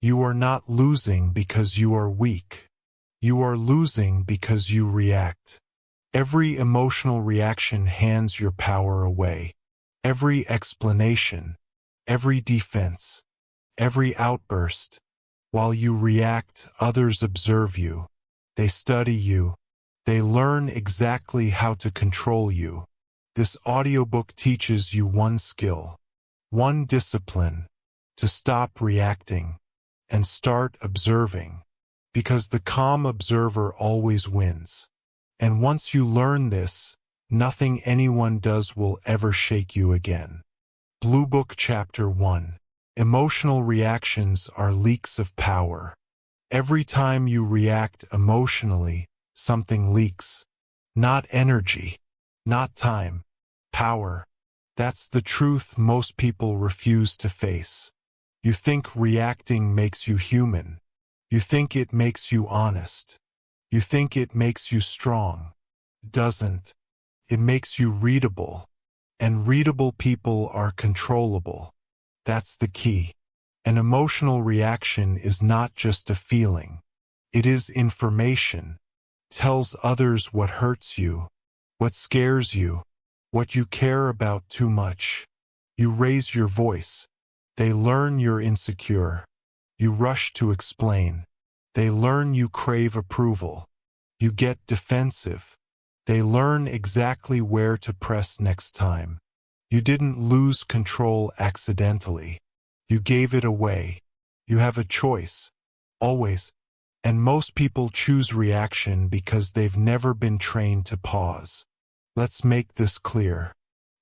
You are not losing because you are weak. You are losing because you react. Every emotional reaction hands your power away. Every explanation, every defense, every outburst. While you react, others observe you. They study you. They learn exactly how to control you. This audiobook teaches you one skill, one discipline, to stop reacting and start observing, because the calm observer always wins. And once you learn this, nothing anyone does will ever shake you again. Blue Book Chapter 1. Emotional reactions are leaks of power. Every time you react emotionally, something leaks. Not energy, not time, power. That's the truth most people refuse to face. You think reacting makes you human. You think it makes you honest. You think it makes you strong. It doesn't. It makes you readable. And readable people are controllable. That's the key. An emotional reaction is not just a feeling. It is information. It tells others what hurts you, what scares you, what you care about too much. You raise your voice. They learn you're insecure. You rush to explain. They learn you crave approval. You get defensive. They learn exactly where to press next time. You didn't lose control accidentally. You gave it away. You have a choice. Always. And most people choose reaction because they've never been trained to pause. Let's make this clear.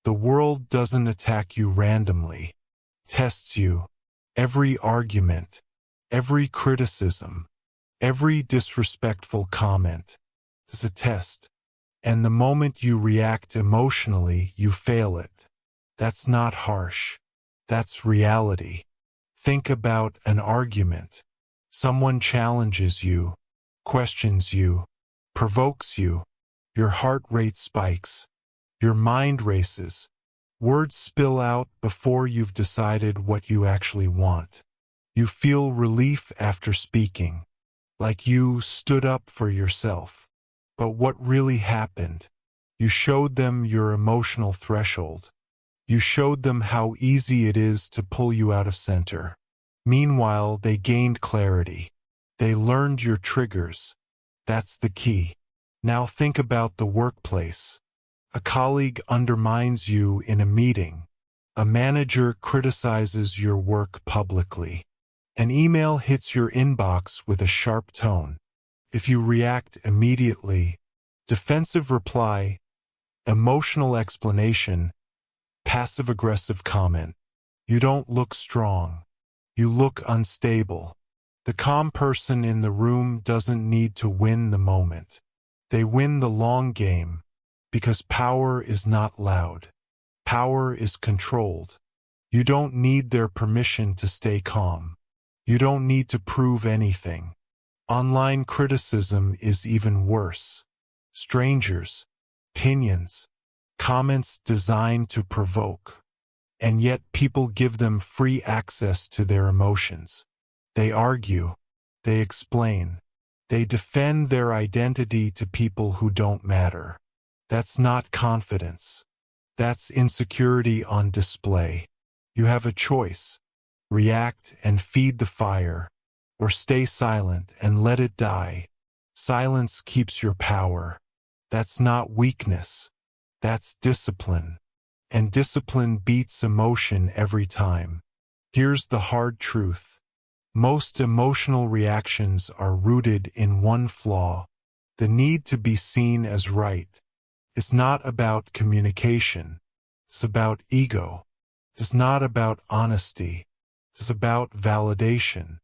The world doesn't attack you randomly. It tests you. Every argument, every criticism, every disrespectful comment is a test. And the moment you react emotionally, you fail it. That's not harsh. That's reality. Think about an argument. Someone challenges you, questions you, provokes you. Your heart rate spikes. Your mind races. Words spill out before you've decided what you actually want. You feel relief after speaking, like you stood up for yourself. But what really happened? You showed them your emotional threshold. You showed them how easy it is to pull you out of center. Meanwhile, they gained clarity. They learned your triggers. That's the key. Now think about the workplace. A colleague undermines you in a meeting. A manager criticizes your work publicly. An email hits your inbox with a sharp tone. If you react immediately, defensive reply, emotional explanation, passive-aggressive comment, you don't look strong. You look unstable. The calm person in the room doesn't need to win the moment. They win the long game, because power is not loud. Power is controlled. You don't need their permission to stay calm. You don't need to prove anything. Online criticism is even worse. Strangers, opinions, comments designed to provoke. And yet people give them free access to their emotions. They argue. They explain. They defend their identity to people who don't matter. That's not confidence. That's insecurity on display. You have a choice. React and feed the fire, or stay silent and let it die. Silence keeps your power. That's not weakness. That's discipline. And discipline beats emotion every time. Here's the hard truth. Most emotional reactions are rooted in one flaw, the need to be seen as right. It's not about communication. It's about ego. It's not about honesty. It's about validation.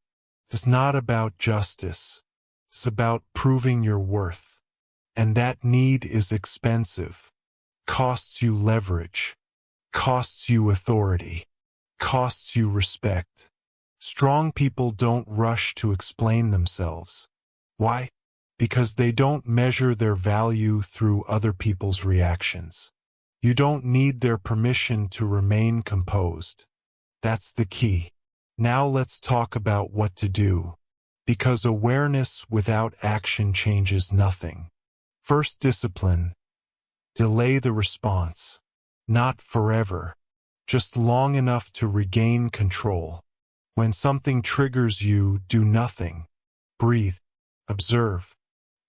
It's not about justice. It's about proving your worth. And that need is expensive. Costs you leverage. Costs you authority. Costs you respect. Strong people don't rush to explain themselves. Why? Because they don't measure their value through other people's reactions. You don't need their permission to remain composed. That's the key. Now let's talk about what to do, because awareness without action changes nothing. First discipline: delay the response. Not forever, just long enough to regain control. When something triggers you, do nothing. Breathe. Observe.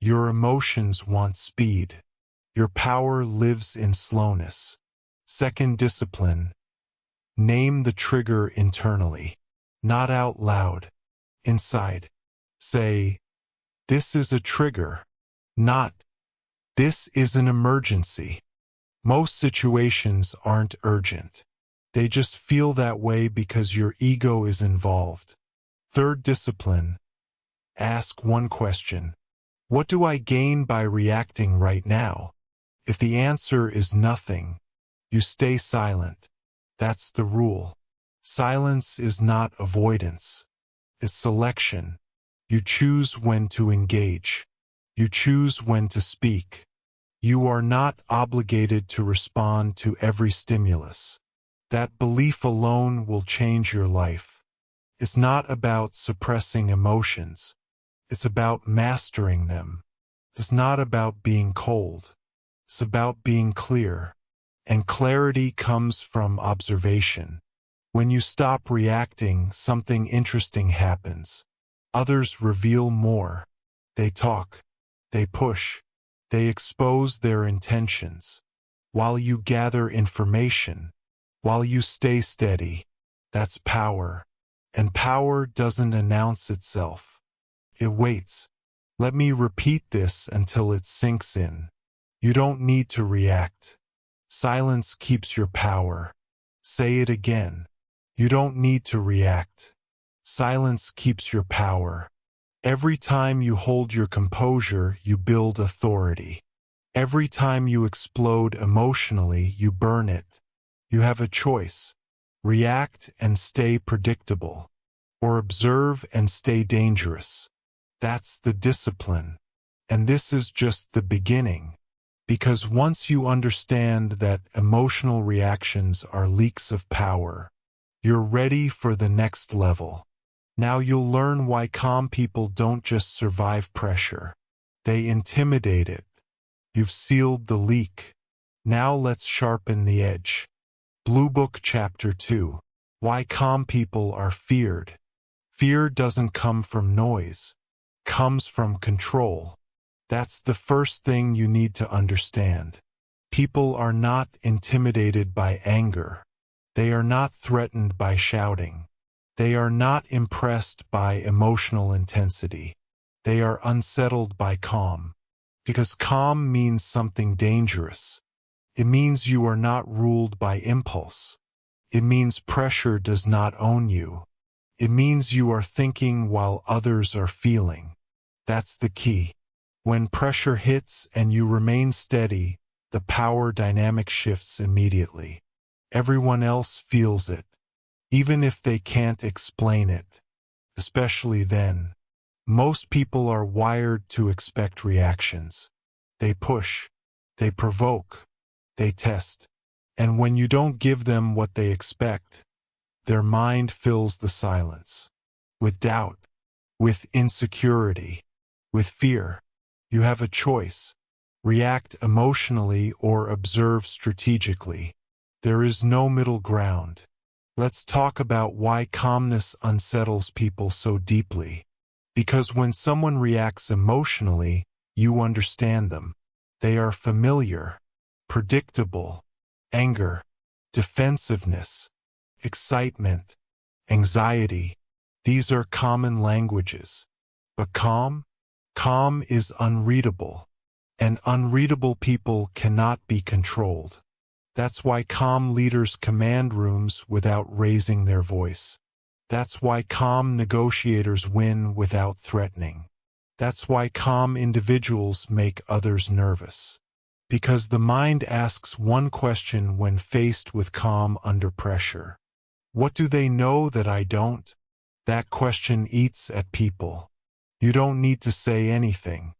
Your emotions want speed. Your power lives in slowness. Second discipline: name the trigger internally, not out loud. Inside. Say, "This is a trigger," not, "This is an emergency." Most situations aren't urgent. They just feel that way because your ego is involved. Third discipline: ask one question. What do I gain by reacting right now? If the answer is nothing, you stay silent. That's the rule. Silence is not avoidance. It's selection. You choose when to engage. You choose when to speak. You are not obligated to respond to every stimulus. That belief alone will change your life. It's not about suppressing emotions. It's about mastering them. It's not about being cold. It's about being clear. And clarity comes from observation. When you stop reacting, something interesting happens. Others reveal more. They talk. They push. They expose their intentions. While you gather information, while you stay steady, that's power. And power doesn't announce itself. It waits. Let me repeat this until it sinks in. You don't need to react. Silence keeps your power. Say it again. You don't need to react. Silence keeps your power. Every time you hold your composure, you build authority. Every time you explode emotionally, you burn it. You have a choice. React and stay predictable, or observe and stay dangerous. That's the discipline. And this is just the beginning. Because once you understand that emotional reactions are leaks of power, you're ready for the next level. Now you'll learn why calm people don't just survive pressure. They intimidate it. You've sealed the leak. Now let's sharpen the edge. Blue Book Chapter 2. Why calm people are feared. Fear doesn't come from noise. It comes from control. That's the first thing you need to understand. People are not intimidated by anger. They are not threatened by shouting. They are not impressed by emotional intensity. They are unsettled by calm. Because calm means something dangerous. It means you are not ruled by impulse. It means pressure does not own you. It means you are thinking while others are feeling. That's the key. When pressure hits and you remain steady, the power dynamic shifts immediately. Everyone else feels it, even if they can't explain it. Especially then. Most people are wired to expect reactions. They push, they provoke, they test. And when you don't give them what they expect, their mind fills the silence. With doubt, with insecurity, with fear. You have a choice. React emotionally or observe strategically. There is no middle ground. Let's talk about why calmness unsettles people so deeply. Because when someone reacts emotionally, you understand them. They are familiar, predictable. Anger, defensiveness, excitement, anxiety. These are common languages. But calm? Calm is unreadable. And unreadable people cannot be controlled. That's why calm leaders command rooms without raising their voice. That's why calm negotiators win without threatening. That's why calm individuals make others nervous. Because the mind asks one question when faced with calm under pressure. What do they know that I don't? That question eats at people. You don't need to say anything.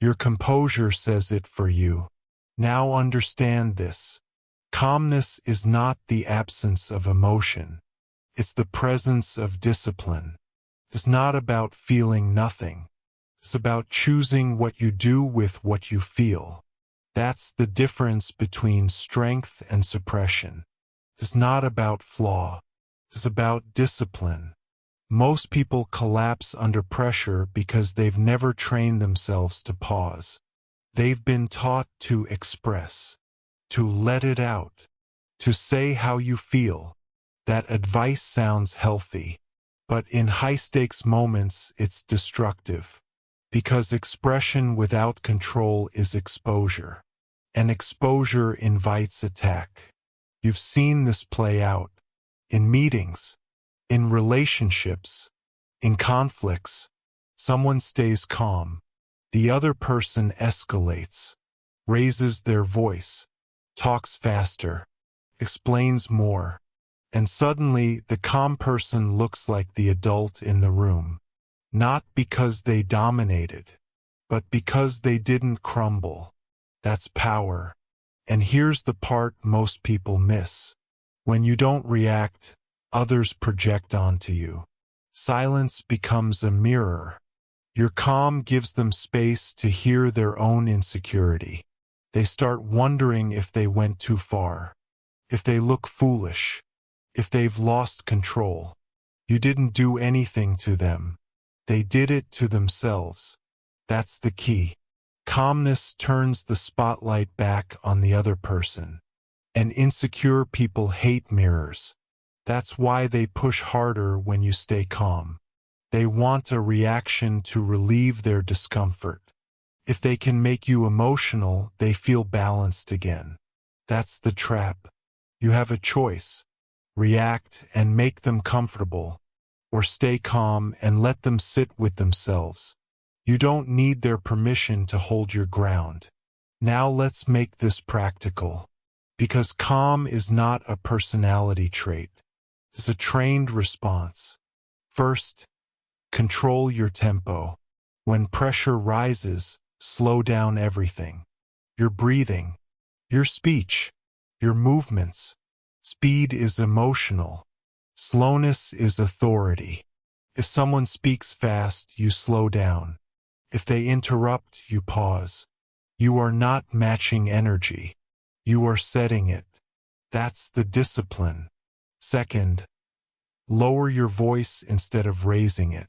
Your composure says it for you. Now understand this. Calmness is not the absence of emotion. It's the presence of discipline. It's not about feeling nothing. It's about choosing what you do with what you feel. That's the difference between strength and suppression. It's not about flaw. It's about discipline. Most people collapse under pressure because they've never trained themselves to pause. They've been taught to express, to let it out, to say how you feel. That advice sounds healthy, but in high-stakes moments it's destructive. Because expression without control is exposure, and exposure invites attack. You've seen this play out in meetings, in relationships, in conflicts. Someone stays calm. The other person escalates, raises their voice, talks faster, explains more, and suddenly the calm person looks like the adult in the room. Not because they dominated, but because they didn't crumble. That's power. And here's the part most people miss. When you don't react, others project onto you. Silence becomes a mirror. Your calm gives them space to hear their own insecurity. They start wondering if they went too far, if they look foolish, if they've lost control. You didn't do anything to them. They did it to themselves. That's the key. Calmness turns the spotlight back on the other person. And insecure people hate mirrors. That's why they push harder when you stay calm. They want a reaction to relieve their discomfort. If they can make you emotional, they feel balanced again. That's the trap. You have a choice. React and make them comfortable, or stay calm and let them sit with themselves. You don't need their permission to hold your ground. Now let's make this practical. Because calm is not a personality trait. It's a trained response. First, control your tempo. When pressure rises, slow down everything. Your breathing, your speech, your movements. Speed is emotional. Slowness is authority. If someone speaks fast, you slow down. If they interrupt, you pause. You are not matching energy. You are setting it. That's the discipline. Second, lower your voice instead of raising it.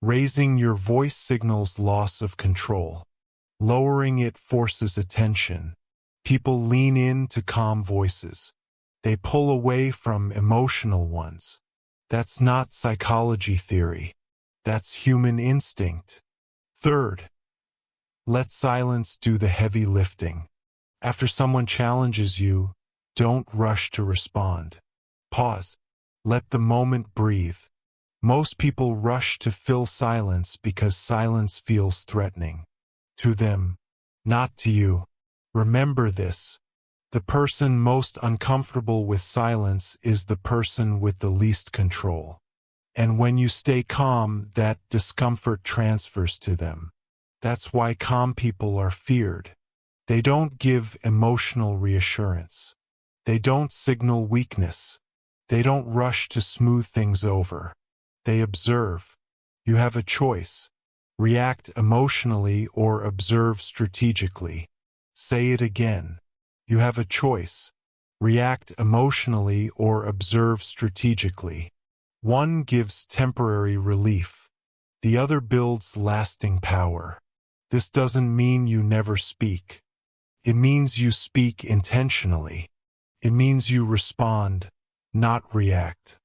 Raising your voice signals loss of control. Lowering it forces attention. People lean in to calm voices. They pull away from emotional ones. That's not psychology theory. That's human instinct. Third, let silence do the heavy lifting. After someone challenges you, don't rush to respond. Pause. Let the moment breathe. Most people rush to fill silence because silence feels threatening. To them, not to you. Remember this. The person most uncomfortable with silence is the person with the least control. And when you stay calm, that discomfort transfers to them. That's why calm people are feared. They don't give emotional reassurance. They don't signal weakness. They don't rush to smooth things over. They observe. You have a choice. React emotionally or observe strategically. Say it again. You have a choice. React emotionally or observe strategically. One gives temporary relief. The other builds lasting power. This doesn't mean you never speak. It means you speak intentionally. It means you respond, not react.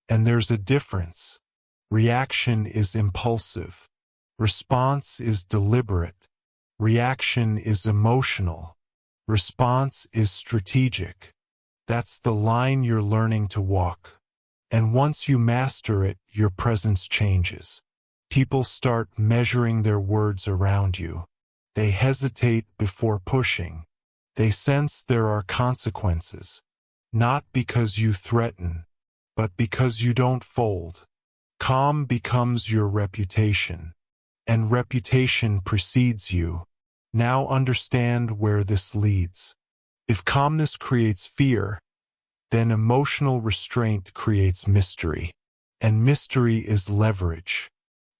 And there's a difference. Reaction is impulsive. Response is deliberate. Reaction is emotional. Response is strategic. That's the line you're learning to walk. And once you master it, your presence changes. People start measuring their words around you. They hesitate before pushing. They sense there are consequences. Not because you threaten, but because you don't fold. Calm becomes your reputation. And reputation precedes you. Now understand where this leads. If calmness creates fear, then emotional restraint creates mystery. And mystery is leverage.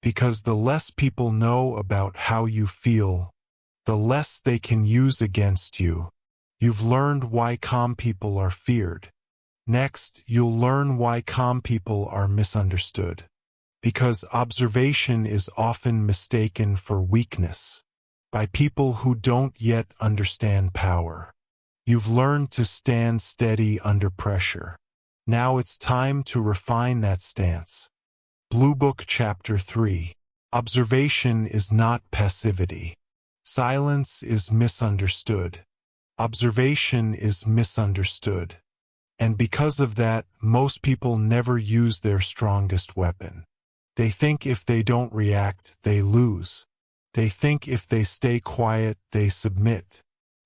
Because the less people know about how you feel, the less they can use against you. You've learned why calm people are feared. Next, you'll learn why calm people are misunderstood. Because observation is often mistaken for weakness by people who don't yet understand power. You've learned to stand steady under pressure. Now it's time to refine that stance. Blue Book Chapter 3. Observation is not passivity. Silence is misunderstood. Observation is misunderstood. And because of that, most people never use their strongest weapon. They think if they don't react, they lose. They think if they stay quiet, they submit.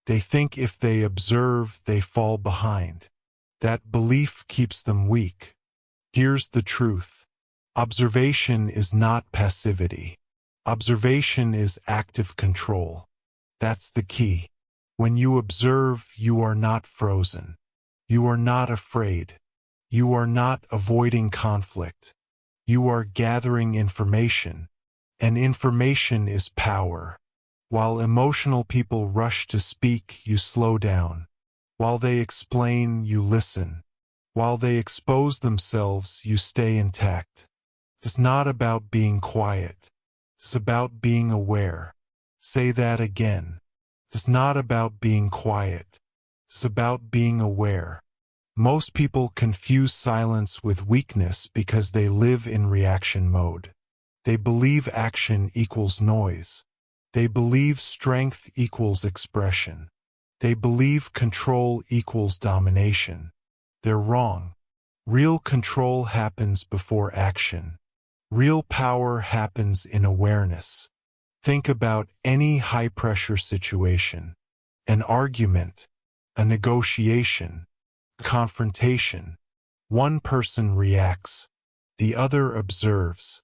They think if they observe, they fall behind. That belief keeps them weak. Here's the truth. Observation is not passivity. Observation is active control. That's the key. When you observe, you are not frozen. You are not afraid. You are not avoiding conflict. You are gathering information. And information is power. While emotional people rush to speak, you slow down. While they explain, you listen. While they expose themselves, you stay intact. It's not about being quiet. It's about being aware. Say that again. It's not about being quiet. It's about being aware. Most people confuse silence with weakness because they live in reaction mode. They believe action equals noise. They believe strength equals expression. They believe control equals domination. They're wrong. Real control happens before action. Real power happens in awareness. Think about any high-pressure situation. An argument, a negotiation, a confrontation. One person reacts. The other observes.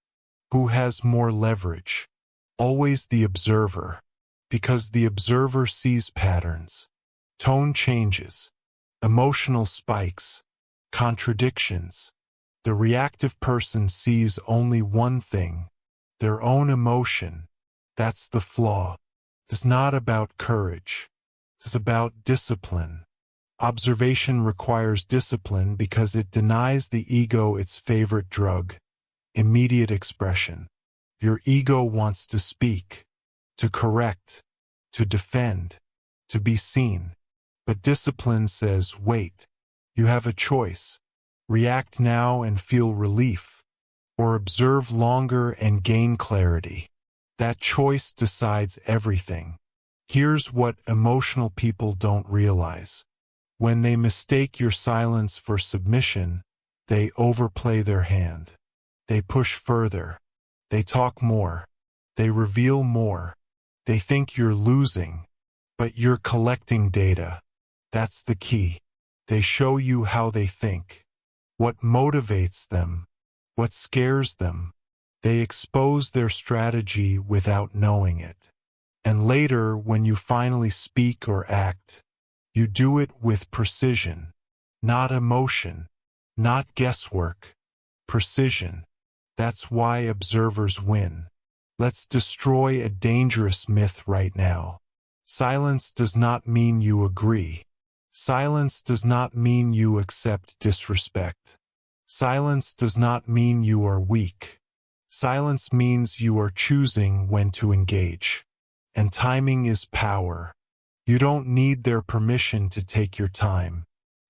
Who has more leverage? Always the observer. Because the observer sees patterns. Tone changes. Emotional spikes. Contradictions. The reactive person sees only one thing, their own emotion. That's the flaw. It's not about courage. It's about discipline. Observation requires discipline because it denies the ego its favorite drug, immediate expression. Your ego wants to speak, to correct, to defend, to be seen. But discipline says, wait, you have a choice. React now and feel relief, or observe longer and gain clarity. That choice decides everything. Here's what emotional people don't realize. When they mistake your silence for submission, they overplay their hand. They push further. They talk more. They reveal more. They think you're losing, but you're collecting data. That's the key. They show you how they think. What motivates them, what scares them. They expose their strategy without knowing it. And later, when you finally speak or act, you do it with precision, not emotion, not guesswork. Precision. That's why observers win. Let's destroy a dangerous myth right now. Silence does not mean you agree. Silence does not mean you accept disrespect. Silence does not mean you are weak. Silence means you are choosing when to engage. And timing is power. You don't need their permission to take your time.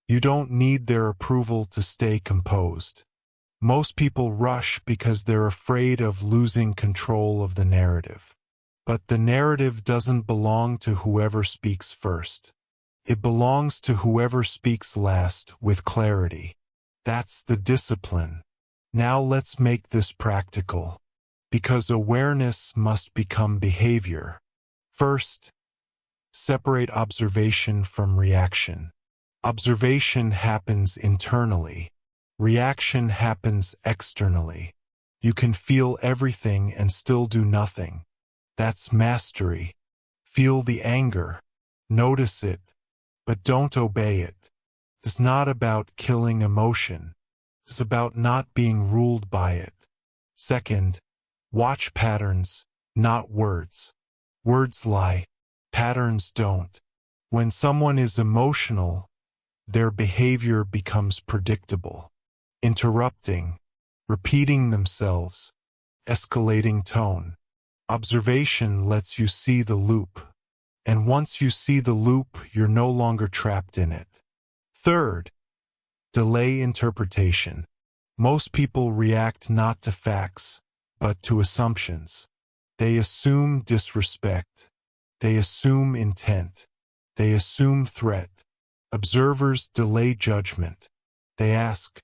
You don't need their approval to stay composed. Most people rush because they're afraid of losing control of the narrative. But the narrative doesn't belong to whoever speaks first. It belongs to whoever speaks last with clarity. That's the discipline. Now let's make this practical. Because awareness must become behavior. First, separate observation from reaction. Observation happens internally. Reaction happens externally. You can feel everything and still do nothing. That's mastery. Feel the anger. Notice it. But don't obey it. It's not about killing emotion. It's about not being ruled by it. Second, watch patterns, not words. Words lie. Patterns don't. When someone is emotional, their behavior becomes predictable. Interrupting, repeating themselves, escalating tone. Observation lets you see the loop. And once you see the loop, you're no longer trapped in it. Third, delay interpretation. Most people react not to facts, but to assumptions. They assume disrespect. They assume intent. They assume threat. Observers delay judgment. They ask,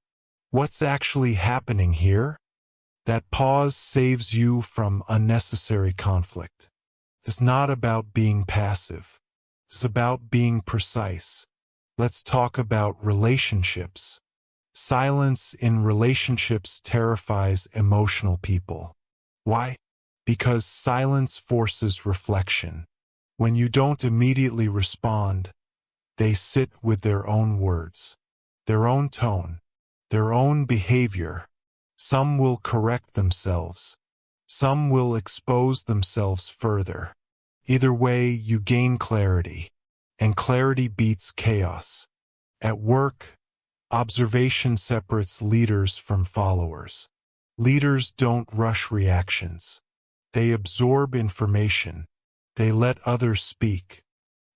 what's actually happening here? That pause saves you from unnecessary conflict. It's not about being passive. It's about being precise. Let's talk about relationships. Silence in relationships terrifies emotional people. Why? Because silence forces reflection. When you don't immediately respond, they sit with their own words, their own tone, their own behavior. Some will correct themselves. Some will expose themselves further. Either way, you gain clarity, and clarity beats chaos. At work, observation separates leaders from followers. Leaders don't rush reactions. They absorb information. They let others speak.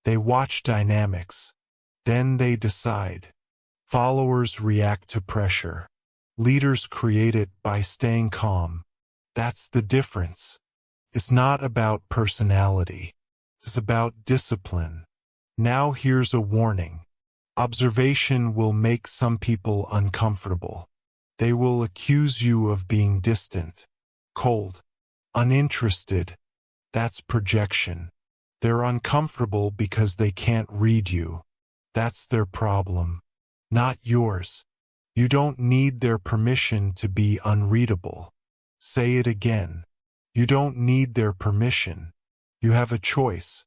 They watch dynamics. Then they decide. Followers react to pressure. Leaders create it by staying calm. That's the difference. It's not about personality. It's about discipline. Now here's a warning. Observation will make some people uncomfortable. They will accuse you of being distant, cold, uninterested. That's projection. They're uncomfortable because they can't read you. That's their problem, not yours. You don't need their permission to be unreadable. Say it again. You don't need their permission. You have a choice.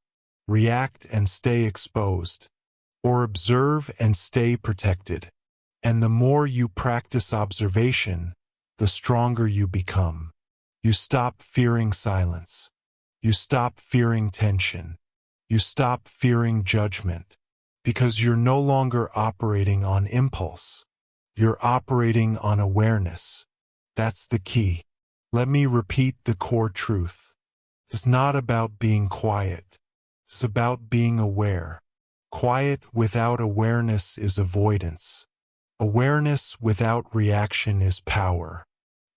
React and stay exposed, or observe and stay protected. And the more you practice observation, the stronger you become. You stop fearing silence. You stop fearing tension. You stop fearing judgment, because you're no longer operating on impulse. You're operating on awareness. That's the key. Let me repeat the core truth. It's not about being quiet. It's about being aware. Quiet without awareness is avoidance. Awareness without reaction is power.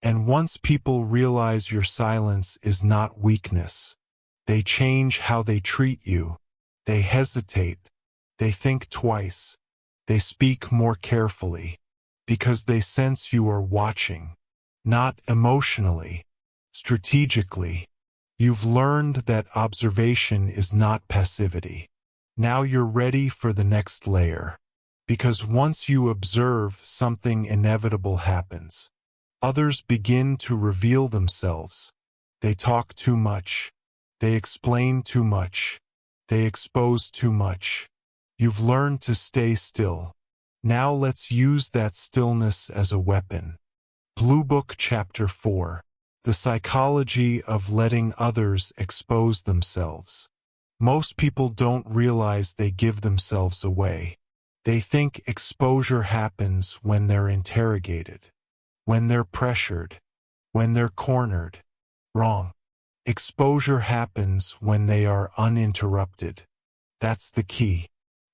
And once people realize your silence is not weakness, they change how they treat you. They hesitate. They think twice. They speak more carefully, because they sense you are watching. Not emotionally, strategically. You've learned that observation is not passivity. Now you're ready for the next layer. Because once you observe, something inevitable happens. Others begin to reveal themselves. They talk too much. They explain too much. They expose too much. You've learned to stay still. Now let's use that stillness as a weapon. Blue Book Chapter 4. The Psychology of Letting Others Expose Themselves. Most people don't realize they give themselves away. They think exposure happens when they're interrogated, when they're pressured, when they're cornered. Wrong. Exposure happens when they are uninterrupted. That's the key.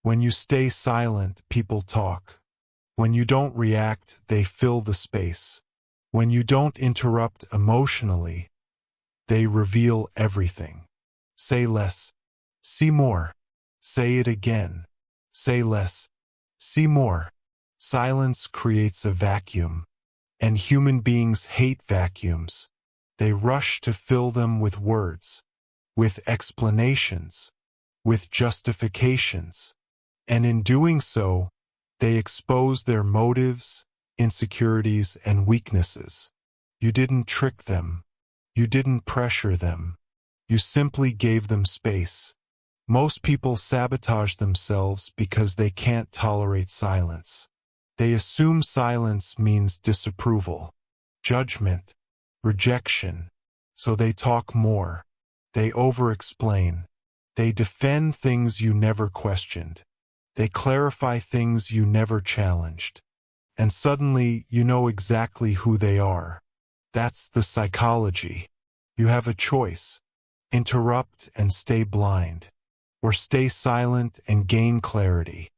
When you stay silent, people talk. When you don't react, they fill the space. When you don't interrupt emotionally, they reveal everything. Say less. See more. Say it again. Say less. See more. Silence creates a vacuum. And human beings hate vacuums. They rush to fill them with words, with explanations, with justifications. And in doing so, they expose their motives, insecurities, and weaknesses. You didn't trick them. You didn't pressure them. You simply gave them space. Most people sabotage themselves because they can't tolerate silence. They assume silence means disapproval, judgment, rejection, so they talk more. They over-explain. They defend things you never questioned. They clarify things you never challenged. And suddenly you know exactly who they are. That's the psychology. You have a choice. Interrupt and stay blind. Or stay silent and gain clarity.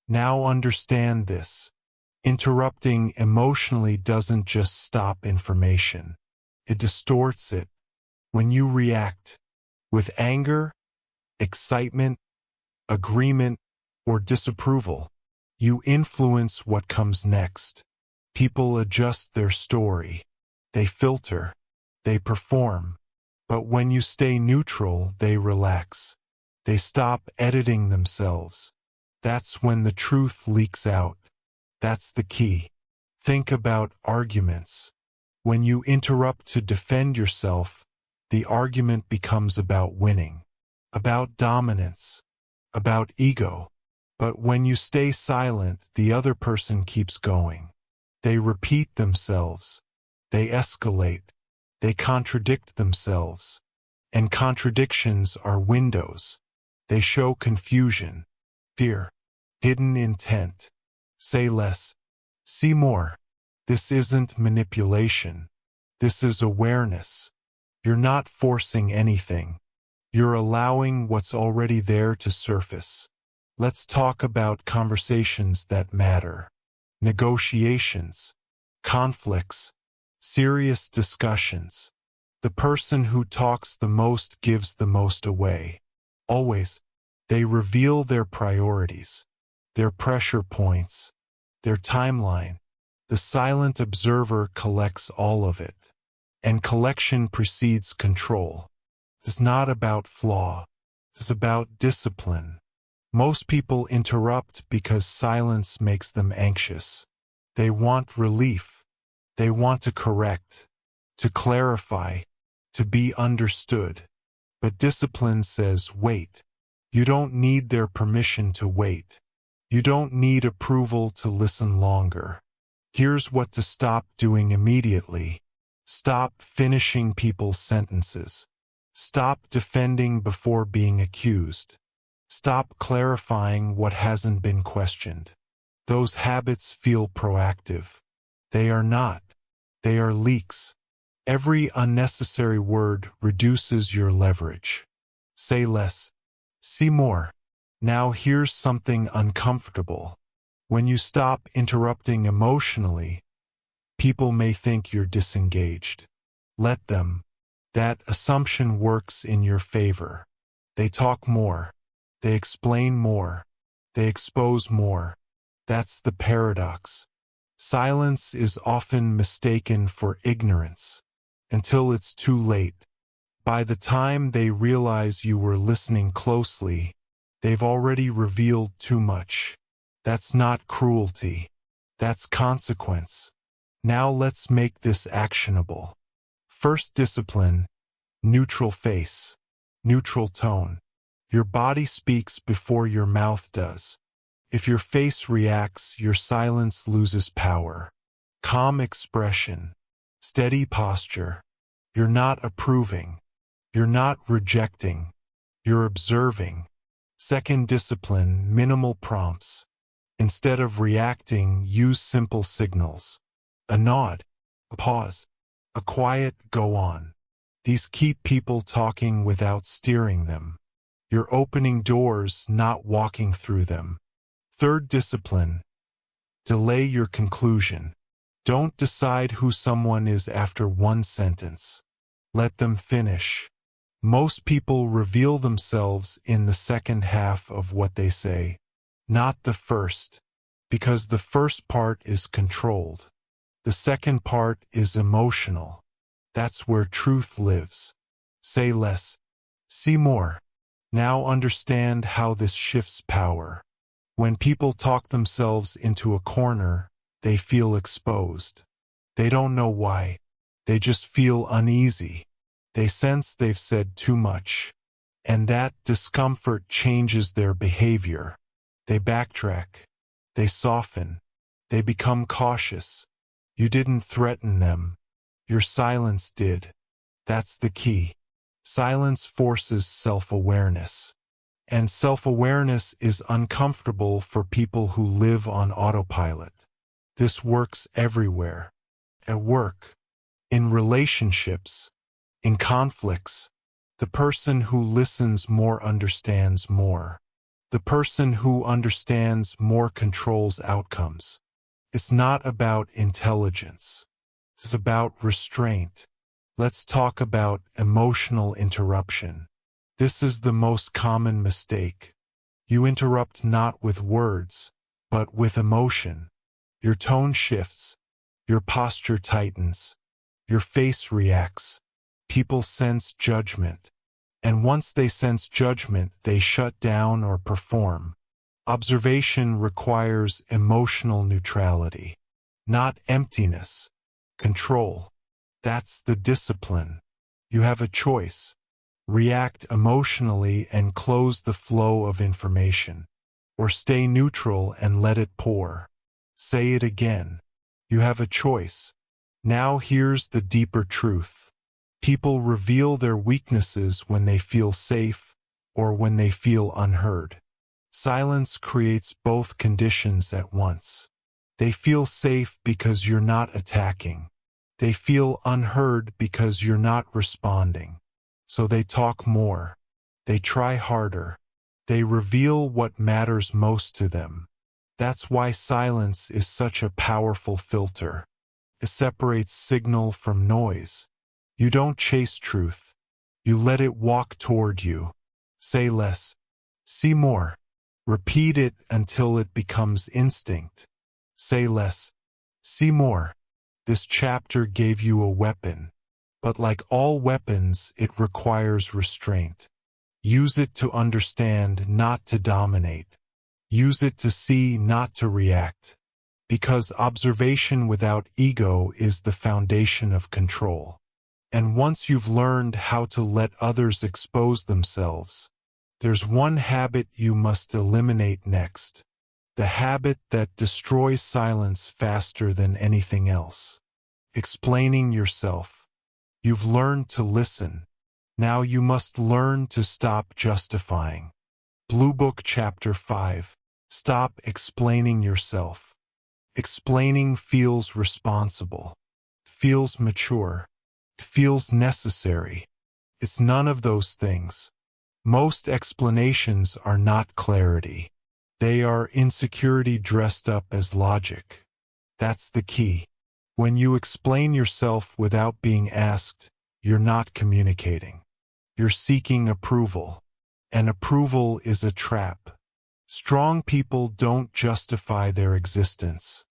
Now understand this. Interrupting emotionally doesn't just stop information. It distorts it. When you react with anger, excitement, agreement, or disapproval, you influence what comes next. People adjust their story. They filter. They perform. But when you stay neutral, they relax. They stop editing themselves. That's when the truth leaks out. That's the key. Think about arguments. When you interrupt to defend yourself, the argument becomes about winning, about dominance, about ego. But when you stay silent, the other person keeps going. They repeat themselves. They escalate. They contradict themselves. And contradictions are windows. They show confusion, fear, hidden intent. Say less. See more. This isn't manipulation. This is awareness. You're not forcing anything. You're allowing what's already there to surface. Let's talk about conversations that matter. Negotiations, conflicts, serious discussions. The person who talks the most gives the most away. Always, they reveal their priorities, their pressure points, their timeline. The silent observer collects all of it. And collection precedes control. It's not about flaw. It's about discipline. Most people interrupt because silence makes them anxious. They want relief. They want to correct, to clarify, to be understood. But discipline says wait. You don't need their permission to wait. You don't need approval to listen longer. Here's what to stop doing immediately. Stop finishing people's sentences. Stop defending before being accused. Stop clarifying what hasn't been questioned. Those habits feel proactive. They are not. They are leaks. Every unnecessary word reduces your leverage. Say less. See more. Now here's something uncomfortable. When you stop interrupting emotionally, people may think you're disengaged. Let them. That assumption works in your favor. They talk more. They explain more. They expose more. That's the paradox. Silence is often mistaken for ignorance. Until it's too late. By the time they realize you were listening closely, they've already revealed too much. That's not cruelty. That's consequence. Now let's make this actionable. First discipline, neutral face, neutral tone. Your body speaks before your mouth does. If your face reacts, your silence loses power. Calm expression, steady posture. You're not approving. You're not rejecting. You're observing. Second discipline, minimal prompts. Instead of reacting, use simple signals. A nod, a pause, a quiet go on. These keep people talking without steering them. You're opening doors, not walking through them. Third discipline, delay your conclusion. Don't decide who someone is after one sentence. Let them finish. Most people reveal themselves in the second half of what they say, not the first, because the first part is controlled. The second part is emotional. That's where truth lives. Say less. See more. Now understand how this shifts power. When people talk themselves into a corner, they feel exposed. They don't know why. They just feel uneasy. They sense they've said too much. And that discomfort changes their behavior. They backtrack. They soften. They become cautious. You didn't threaten them. Your silence did. That's the key. Silence forces self-awareness. And self-awareness is uncomfortable for people who live on autopilot. This works everywhere. At work, in relationships, in conflicts. The person who listens more understands more. The person who understands more controls outcomes. It's not about intelligence. It's about restraint. Let's talk about emotional interruption. This is the most common mistake. You interrupt not with words, but with emotion. Your tone shifts. Your posture tightens. Your face reacts. People sense judgment. And once they sense judgment, they shut down or perform. Observation requires emotional neutrality, not emptiness. Control. That's the discipline. You have a choice. React emotionally and close the flow of information, or stay neutral and let it pour. Say it again. You have a choice. Now here's the deeper truth. People reveal their weaknesses when they feel safe or when they feel unheard. Silence creates both conditions at once. They feel safe because you're not attacking. They feel unheard because you're not responding. So they talk more. They try harder. They reveal what matters most to them. That's why silence is such a powerful filter. It separates signal from noise. You don't chase truth. You let it walk toward you. Say less. See more. Repeat it until it becomes instinct. Say less. See more. This chapter gave you a weapon. But like all weapons, it requires restraint. Use it to understand, not to dominate. Use it to see, not to react. Because observation without ego is the foundation of control. And once you've learned how to let others expose themselves, there's one habit you must eliminate next. The habit that destroys silence faster than anything else. Explaining yourself. You've learned to listen. Now you must learn to stop justifying. Blue Book Chapter 5. Stop explaining yourself. Explaining feels responsible. Feels mature. Feels necessary. It's none of those things. Most explanations are not clarity. They are insecurity dressed up as logic. That's the key. When you explain yourself without being asked, you're not communicating. You're seeking approval. And approval is a trap. Strong people don't justify their existence.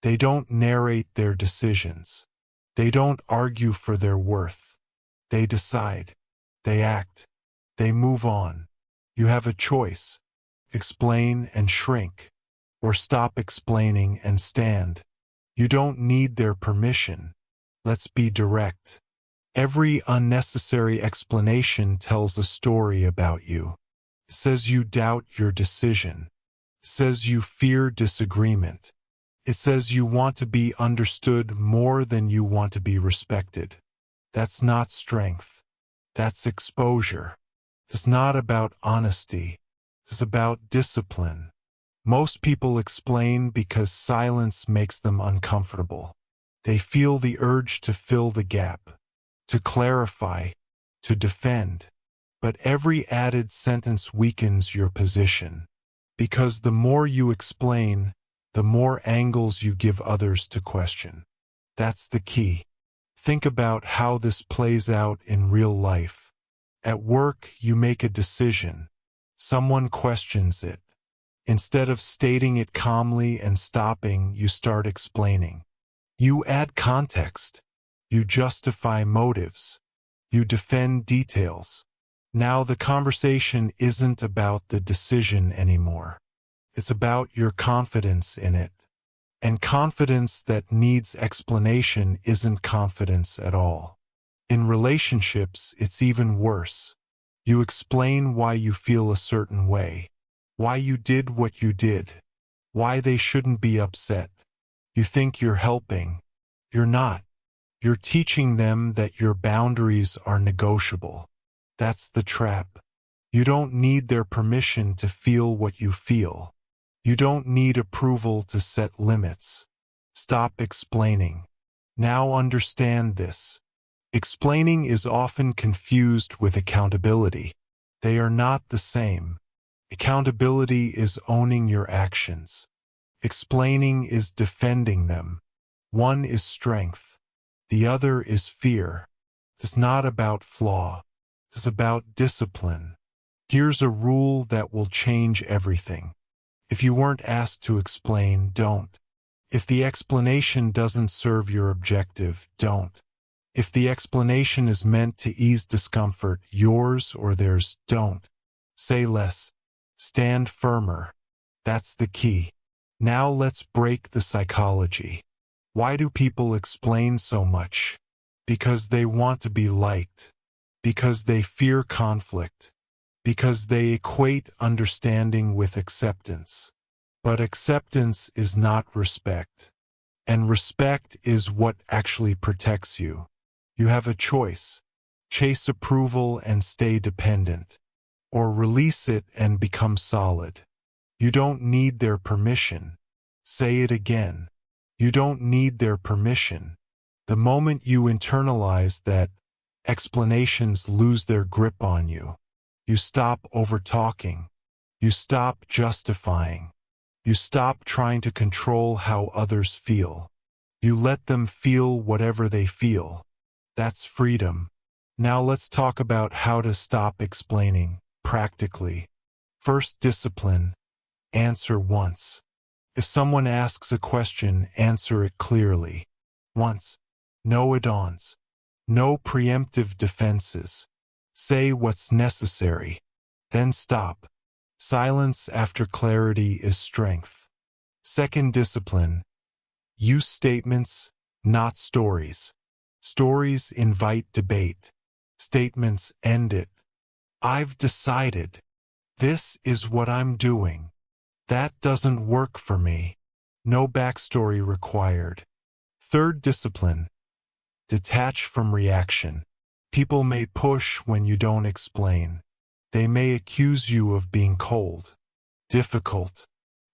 They don't narrate their decisions. They don't argue for their worth. They decide. They act. They move on. You have a choice. Explain and shrink. Or stop explaining and stand. You don't need their permission. Let's be direct. Every unnecessary explanation tells a story about you. It says you doubt your decision. It says you fear disagreement. It says you want to be understood more than you want to be respected. That's not strength. That's exposure. It's not about honesty. It's about discipline. Most people explain because silence makes them uncomfortable. They feel the urge to fill the gap, to clarify, to defend. But every added sentence weakens your position. Because the more you explain, the more angles you give others to question. That's the key. Think about how this plays out in real life. At work, you make a decision. Someone questions it. Instead of stating it calmly and stopping, you start explaining. You add context. You justify motives. You defend details. Now the conversation isn't about the decision anymore. It's about your confidence in it. And confidence that needs explanation isn't confidence at all. In relationships, it's even worse. You explain why you feel a certain way, why you did what you did, why they shouldn't be upset. You think you're helping. You're not. You're teaching them that your boundaries are negotiable. That's the trap. You don't need their permission to feel what you feel. You don't need approval to set limits. Stop explaining. Now understand this. Explaining is often confused with accountability. They are not the same. Accountability is owning your actions. Explaining is defending them. One is strength. The other is fear. It's not about flaw. It's about discipline. Here's a rule that will change everything. If you weren't asked to explain, don't. If the explanation doesn't serve your objective, don't. If the explanation is meant to ease discomfort, yours or theirs, don't. Say less. Stand firmer. That's the key. Now let's break the psychology. Why do people explain so much? Because they want to be liked. Because they fear conflict. Because they equate understanding with acceptance. But acceptance is not respect. And respect is what actually protects you. You have a choice. Chase approval and stay dependent. Or release it and become solid. You don't need their permission. Say it again. You don't need their permission. The moment you internalize that, explanations lose their grip on you. You stop overtalking. You stop justifying. You stop trying to control how others feel. You let them feel whatever they feel. That's freedom. Now let's talk about how to stop explaining, practically. First discipline. Answer once. If someone asks a question, answer it clearly. Once. No add-ons. No preemptive defenses. Say what's necessary. Then stop. Silence after clarity is strength. Second discipline. Use statements, not stories. Stories invite debate. Statements end it. I've decided. This is what I'm doing. That doesn't work for me. No backstory required. Third discipline. Detach from reaction. People may push when you don't explain. They may accuse you of being cold, difficult,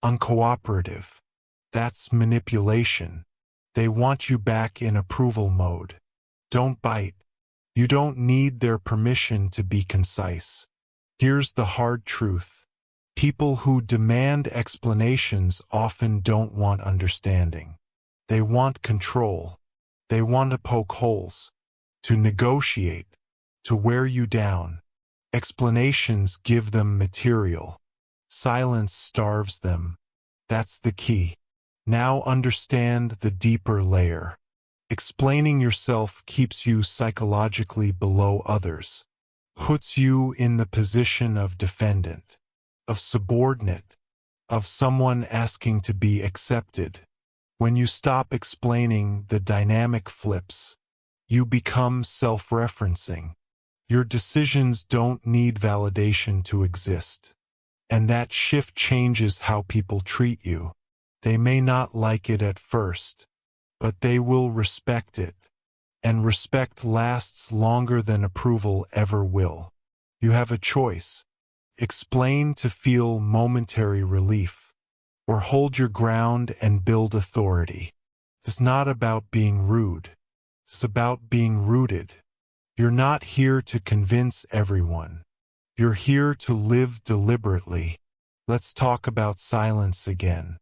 uncooperative. That's manipulation. They want you back in approval mode. Don't bite. You don't need their permission to be concise. Here's the hard truth. People who demand explanations often don't want understanding. They want control. They want to poke holes, to negotiate, to wear you down. Explanations give them material. Silence starves them. That's the key. Now understand the deeper layer. Explaining yourself keeps you psychologically below others, puts you in the position of defendant, of subordinate, of someone asking to be accepted. When you stop explaining, the dynamic flips. You become self-referencing. Your decisions don't need validation to exist. And that shift changes how people treat you. They may not like it at first, but they will respect it. And respect lasts longer than approval ever will. You have a choice. Explain to feel momentary relief, or hold your ground and build authority. It's not about being rude. It's about being rooted. You're not here to convince everyone. You're here to live deliberately. Let's talk about silence again.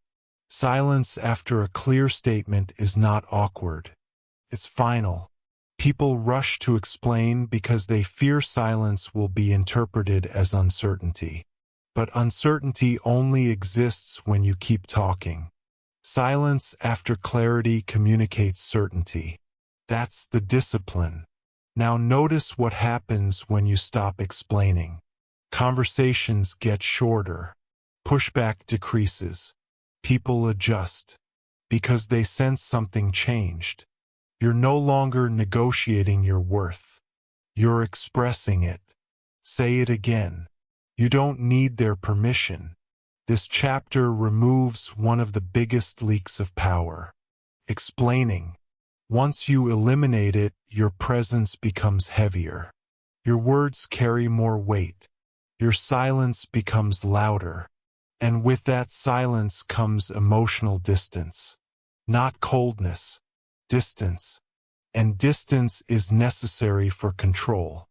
Silence after a clear statement is not awkward. It's final. People rush to explain because they fear silence will be interpreted as uncertainty. But uncertainty only exists when you keep talking. Silence after clarity communicates certainty. That's the discipline. Now notice what happens when you stop explaining. Conversations get shorter. Pushback decreases. People adjust. Because they sense something changed. You're no longer negotiating your worth. You're expressing it. Say it again. You don't need their permission. This chapter removes one of the biggest leaks of power. Explaining. Once you eliminate it, your presence becomes heavier. Your words carry more weight. Your silence becomes louder. And with that silence comes emotional distance. Not coldness. Distance. And distance is necessary for control.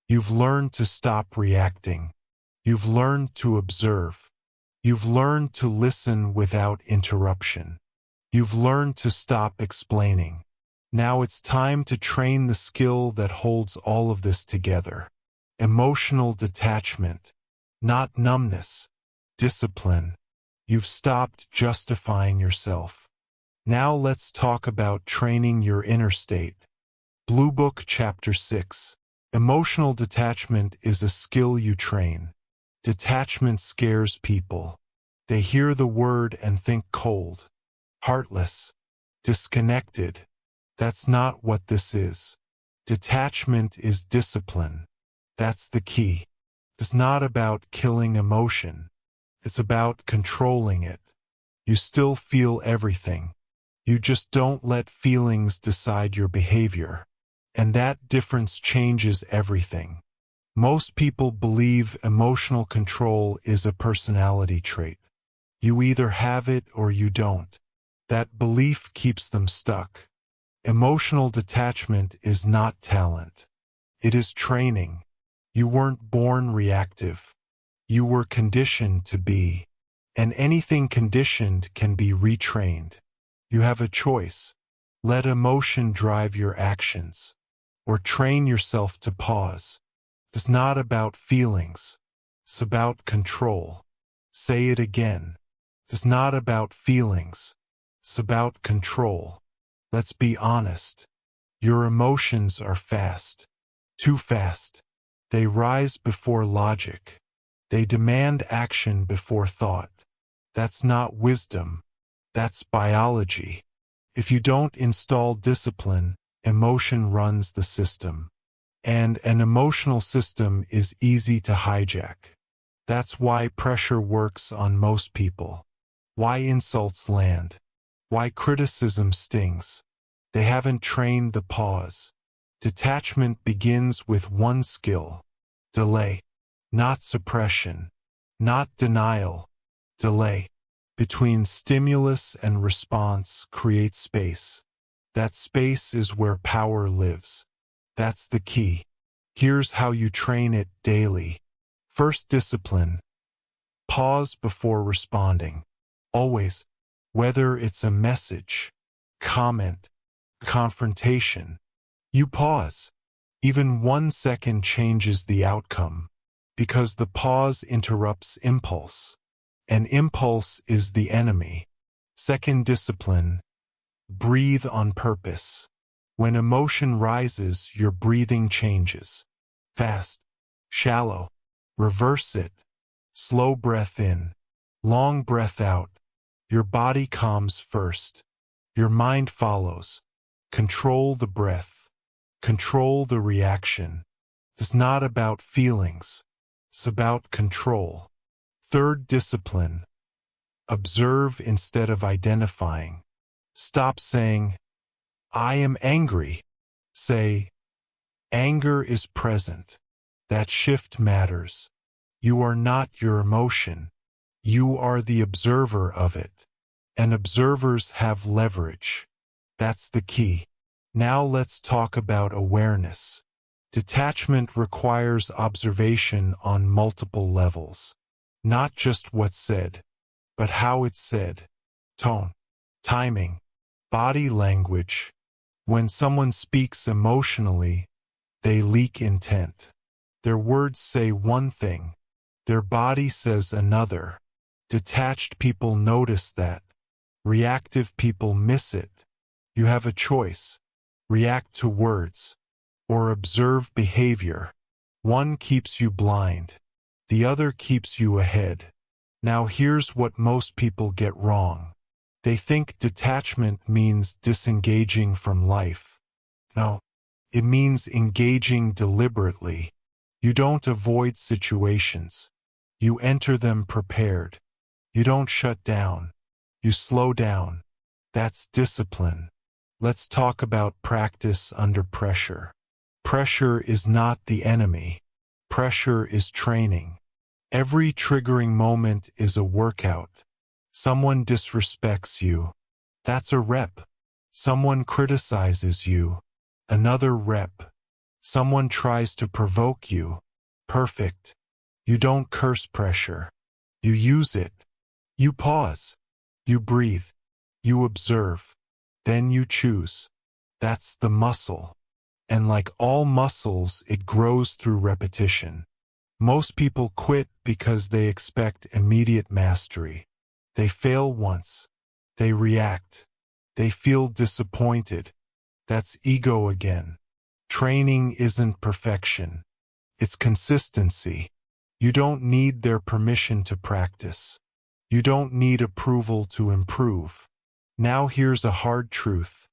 You've learned to stop reacting. You've learned to observe. You've learned to listen without interruption. You've learned to stop explaining. Now it's time to train the skill that holds all of this together. Emotional detachment. Not numbness. Discipline. You've stopped justifying yourself. Now let's talk about training your inner state. Blue Book Chapter 6. Emotional detachment is a skill you train. Detachment scares people. They hear the word and think cold, heartless, disconnected. That's not what this is. Detachment is discipline. That's the key. It's not about killing emotion. It's about controlling it. You still feel everything. You just don't let feelings decide your behavior. And that difference changes everything. Most people believe emotional control is a personality trait. You either have it or you don't. That belief keeps them stuck. Emotional detachment is not talent. It is training. You weren't born reactive. You were conditioned to be. And anything conditioned can be retrained. You have a choice. Let emotion drive your actions. Or train yourself to pause. It's not about feelings. It's about control. Say it again. It's not about feelings. It's about control. Let's be honest. Your emotions are fast. Too fast. They rise before logic. They demand action before thought. That's not wisdom. That's biology. If you don't install discipline, emotion runs the system. And an emotional system is easy to hijack. That's why pressure works on most people. Why insults land. Why criticism stings. They haven't trained the pause. Detachment begins with one skill. Delay. Not suppression. Not denial. Delay. Between stimulus and response, create space. That space is where power lives. That's the key. Here's how you train it daily. First, discipline. Pause before responding. Always. Whether it's a message, comment, confrontation. You pause. Even 1 second changes the outcome. Because the pause interrupts impulse. And impulse is the enemy. Second, discipline. Breathe on purpose. When emotion rises, your breathing changes. Fast. Shallow. Reverse it. Slow breath in. Long breath out. Your body calms first. Your mind follows. Control the breath. Control the reaction. It's not about feelings. It's about control. Third, discipline. Observe instead of identifying. Stop saying, I am angry. Say, anger is present. That shift matters. You are not your emotion. You are the observer of it. And observers have leverage. That's the key. Now let's talk about awareness. Detachment requires observation on multiple levels. Not just what's said, but how it's said. Tone, timing, body language. When someone speaks emotionally, they leak intent. Their words say one thing, their body says another. Detached people notice that. Reactive people miss it. You have a choice. React to words, or observe behavior. One keeps you blind. The other keeps you ahead. Now here's what most people get wrong. They think detachment means disengaging from life. No, it means engaging deliberately. You don't avoid situations. You enter them prepared. You don't shut down. You slow down. That's discipline. Let's talk about practice under pressure. Pressure is not the enemy. Pressure is training. Every triggering moment is a workout. Someone disrespects you. That's a rep. Someone criticizes you. Another rep. Someone tries to provoke you. Perfect. You don't curse pressure. You use it. You pause. You breathe. You observe. Then you choose. That's the muscle. And like all muscles, it grows through repetition. Most people quit because they expect immediate mastery. They fail once. They react. They feel disappointed. That's ego again. Training isn't perfection. It's consistency. You don't need their permission to practice. You don't need approval to improve. Now here's a hard truth.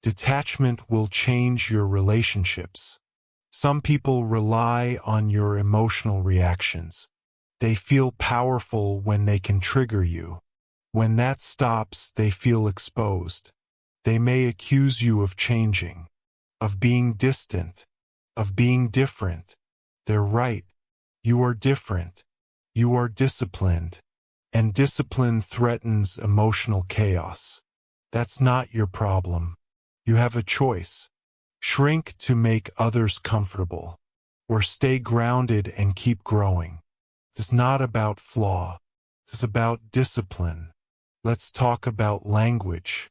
Detachment will change your relationships. Some people rely on your emotional reactions. They feel powerful when they can trigger you. When that stops, they feel exposed. They may accuse you of changing, of being distant, of being different. They're right. You are different. You are disciplined. And discipline threatens emotional chaos. That's not your problem. You have a choice. Shrink to make others comfortable, or stay grounded and keep growing. It's not about flaw. It's about discipline. Let's talk about language.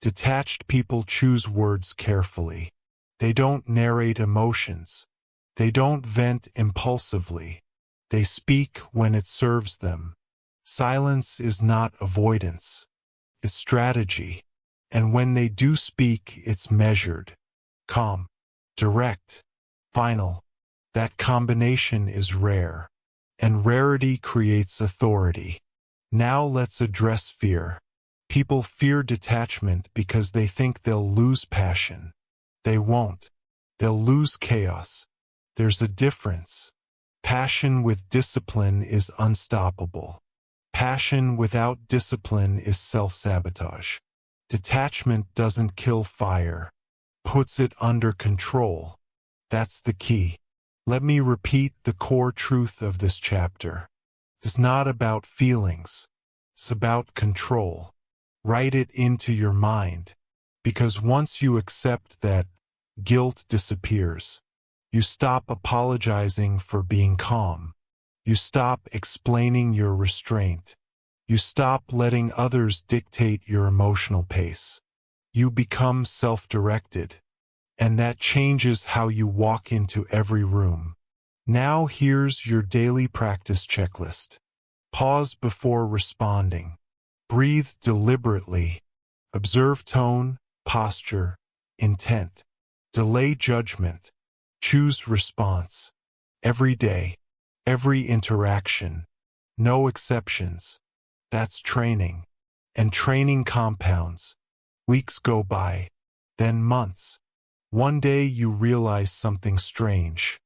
Detached people choose words carefully. They don't narrate emotions. They don't vent impulsively. They speak when it serves them. Silence is not avoidance. It's strategy. And when they do speak, it's measured. Calm, direct, final. That combination is rare. And rarity creates authority. Now let's address fear. People fear detachment because they think they'll lose passion. They won't. They'll lose chaos. There's a difference. Passion with discipline is unstoppable. Passion without discipline is self-sabotage. Detachment doesn't kill fire. Puts it under control. That's the key. Let me repeat the core truth of this chapter. It's not about feelings. It's about control. Write it into your mind. Because once you accept that, guilt disappears. You stop apologizing for being calm. You stop explaining your restraint. You stop letting others dictate your emotional pace. You become self-directed. And that changes how you walk into every room. Now here's your daily practice checklist. Pause before responding. Breathe deliberately. Observe tone, posture, intent. Delay judgment. Choose response. Every day. Every interaction. No exceptions. That's training. And training compounds. Weeks go by. Then months. One day you realize something strange.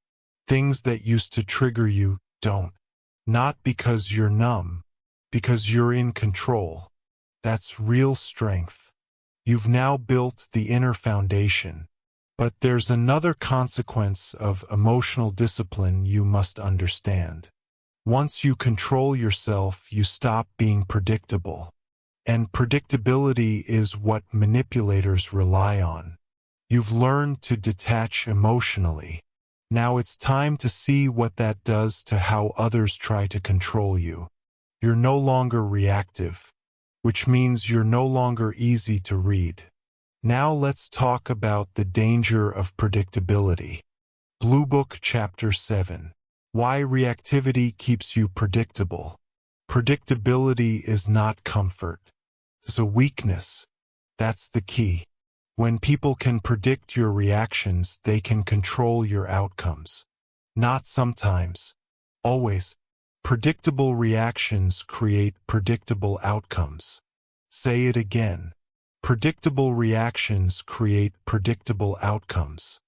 Things that used to trigger you don't. Not because you're numb. Because you're in control. That's real strength. You've now built the inner foundation. But there's another consequence of emotional discipline you must understand. Once you control yourself, you stop being predictable. And predictability is what manipulators rely on. You've learned to detach emotionally. Now it's time to see what that does to how others try to control you. You're no longer reactive, which means you're no longer easy to read. Now let's talk about the danger of predictability. Blue Book Chapter 7. Why reactivity keeps you predictable. Predictability is not comfort. It's a weakness. That's the key. When people can predict your reactions, they can control your outcomes. Not sometimes. Always. Predictable reactions create predictable outcomes. Say it again. Predictable reactions create predictable outcomes.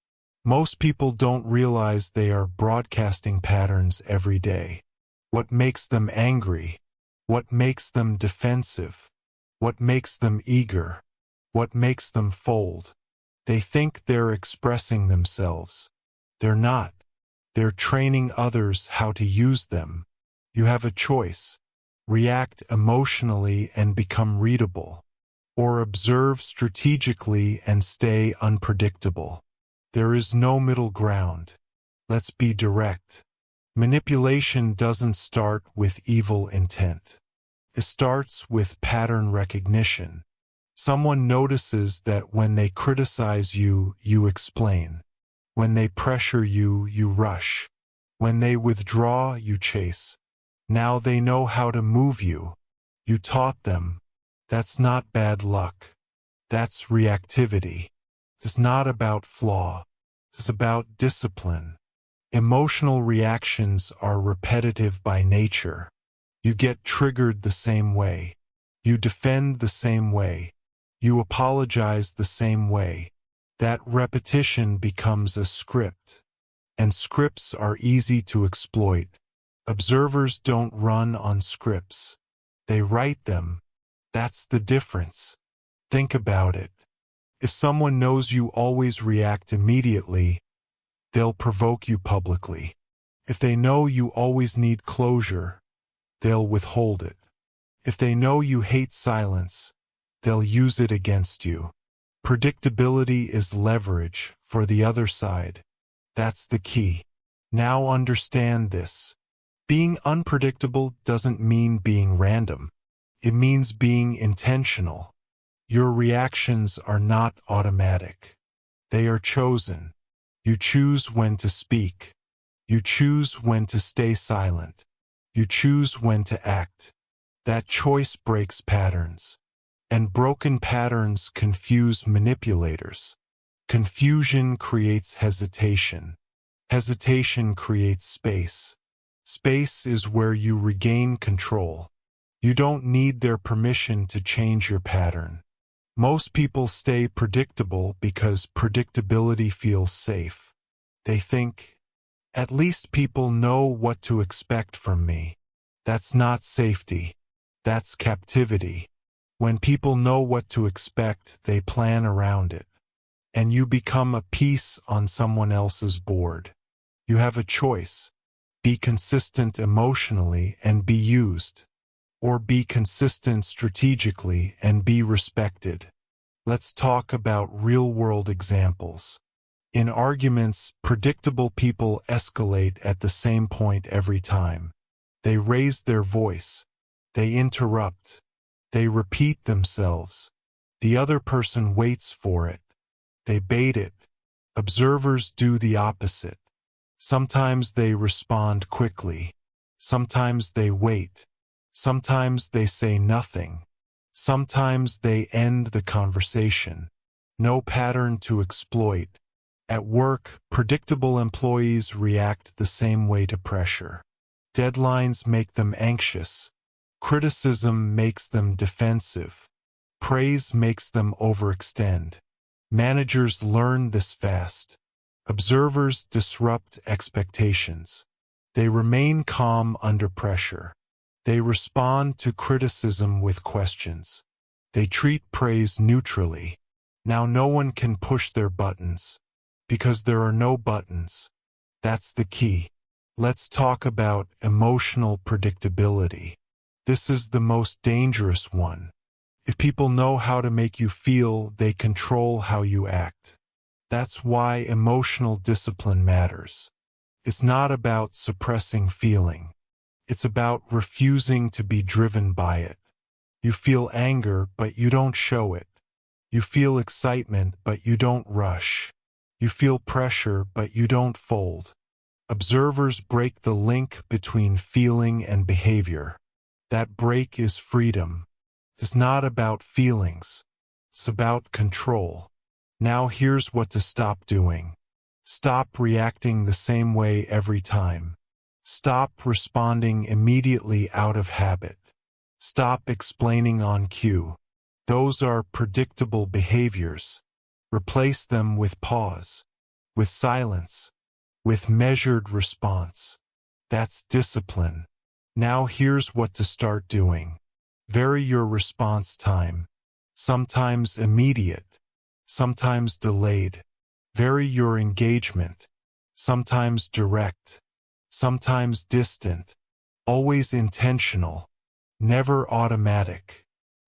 Most people don't realize they are broadcasting patterns every day. What makes them angry? What makes them defensive? What makes them eager? What makes them fold? They think they're expressing themselves. They're not. They're training others how to use them. You have a choice. React emotionally and become readable, or observe strategically and stay unpredictable. There is no middle ground. Let's be direct. Manipulation doesn't start with evil intent. It starts with pattern recognition. Someone notices that when they criticize you, you explain. When they pressure you, you rush. When they withdraw, you chase. Now they know how to move you. You taught them. That's not bad luck. That's reactivity. It's not about flaw. It's about discipline. Emotional reactions are repetitive by nature. You get triggered the same way. You defend the same way. You apologize the same way. That repetition becomes a script. And scripts are easy to exploit. Observers don't run on scripts. They write them. That's the difference. Think about it. If someone knows you always react immediately, they'll provoke you publicly. If they know you always need closure, they'll withhold it. If they know you hate silence, they'll use it against you. Predictability is leverage for the other side. That's the key. Now understand this. Being unpredictable doesn't mean being random. It means being intentional. Your reactions are not automatic. They are chosen. You choose when to speak. You choose when to stay silent. You choose when to act. That choice breaks patterns. And broken patterns confuse manipulators. Confusion creates hesitation. Hesitation creates space. Space is where you regain control. You don't need their permission to change your pattern. Most people stay predictable because predictability feels safe. They think, at least people know what to expect from me. That's not safety. That's captivity. When people know what to expect, they plan around it. And you become a piece on someone else's board. You have a choice. Be consistent emotionally and be used. Or be consistent strategically and be respected. Let's talk about real-world examples. In arguments, predictable people escalate at the same point every time. They raise their voice. They interrupt. They repeat themselves. The other person waits for it. They bait it. Observers do the opposite. Sometimes they respond quickly. Sometimes they wait. Sometimes they say nothing. Sometimes they end the conversation. No pattern to exploit. At work, predictable employees react the same way to pressure. Deadlines make them anxious. Criticism makes them defensive. Praise makes them overextend. Managers learn this fast. Observers disrupt expectations. They remain calm under pressure. They respond to criticism with questions. They treat praise neutrally. Now no one can push their buttons. Because there are no buttons. That's the key. Let's talk about emotional predictability. This is the most dangerous one. If people know how to make you feel, they control how you act. That's why emotional discipline matters. It's not about suppressing feeling. It's about refusing to be driven by it. You feel anger, but you don't show it. You feel excitement, but you don't rush. You feel pressure, but you don't fold. Observers break the link between feeling and behavior. That break is freedom. It's not about feelings. It's about control. Now here's what to stop doing. Stop reacting the same way every time. Stop responding immediately out of habit. Stop explaining on cue. Those are predictable behaviors. Replace them with pause. with silence, with measured response. That's discipline. Now here's what to start doing. Vary your response time. Sometimes immediate, sometimes delayed. Vary your engagement. Sometimes direct, sometimes distant. Always intentional, never automatic.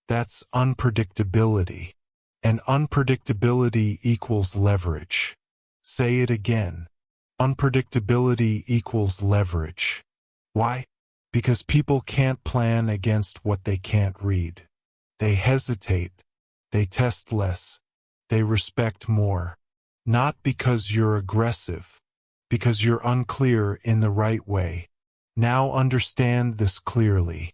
That's unpredictability. And unpredictability equals leverage. Say it again. Unpredictability equals leverage. Why? Because people can't plan against what they can't read. They hesitate. They test less. They respect more. Not because you're aggressive, because you're unclear in the right way. Now understand this clearly.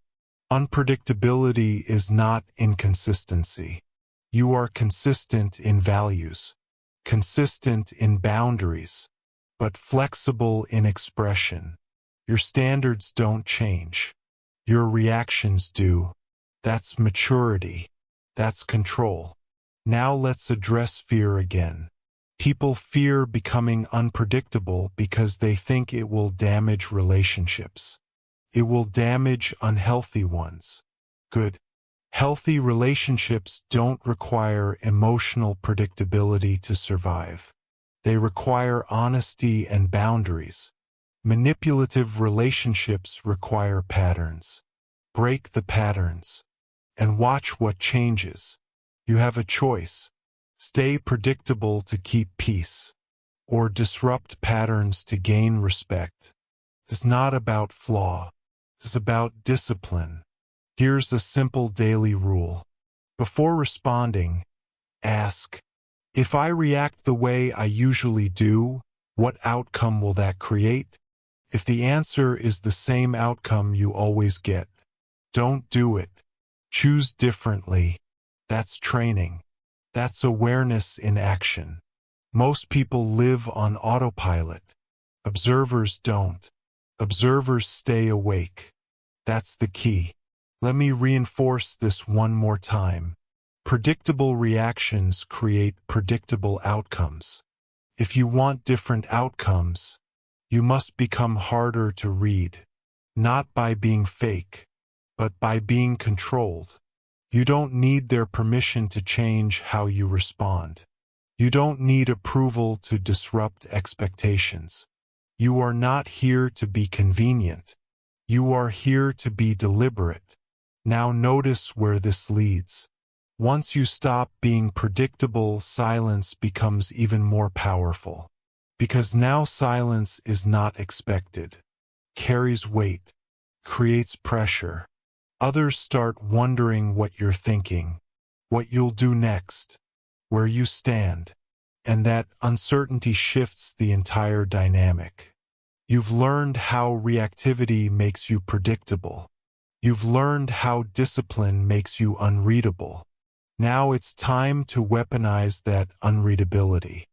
Unpredictability is not inconsistency. You are consistent in values, consistent in boundaries, but flexible in expression. Your standards don't change. Your reactions do. That's maturity. That's control. Now let's address fear again. People fear becoming unpredictable because they think it will damage relationships. It will damage unhealthy ones. Good. Healthy relationships don't require emotional predictability to survive. They require honesty and boundaries. Manipulative relationships require patterns. Break the patterns and watch what changes. You have a choice. Stay predictable to keep peace, or disrupt patterns to gain respect. It's not about flaw. It's about discipline. Here's a simple daily rule. Before responding, ask, if I react the way I usually do, what outcome will that create? If the answer is the same outcome you always get, don't do it. Choose differently. That's training. That's awareness in action. Most people live on autopilot. Observers don't. Observers stay awake. That's the key. Let me reinforce this one more time. Predictable reactions create predictable outcomes. If you want different outcomes, you must become harder to read. Not by being fake, but by being controlled. You don't need their permission to change how you respond. You don't need approval to disrupt expectations. You are not here to be convenient. You are here to be deliberate. Now notice where this leads. Once you stop being predictable, silence becomes even more powerful. Because now silence is not expected, carries weight, creates pressure. Others start wondering what you're thinking, what you'll do next, where you stand, and that uncertainty shifts the entire dynamic. You've learned how reactivity makes you predictable. You've learned how discipline makes you unreadable. Now it's time to weaponize that unreadability.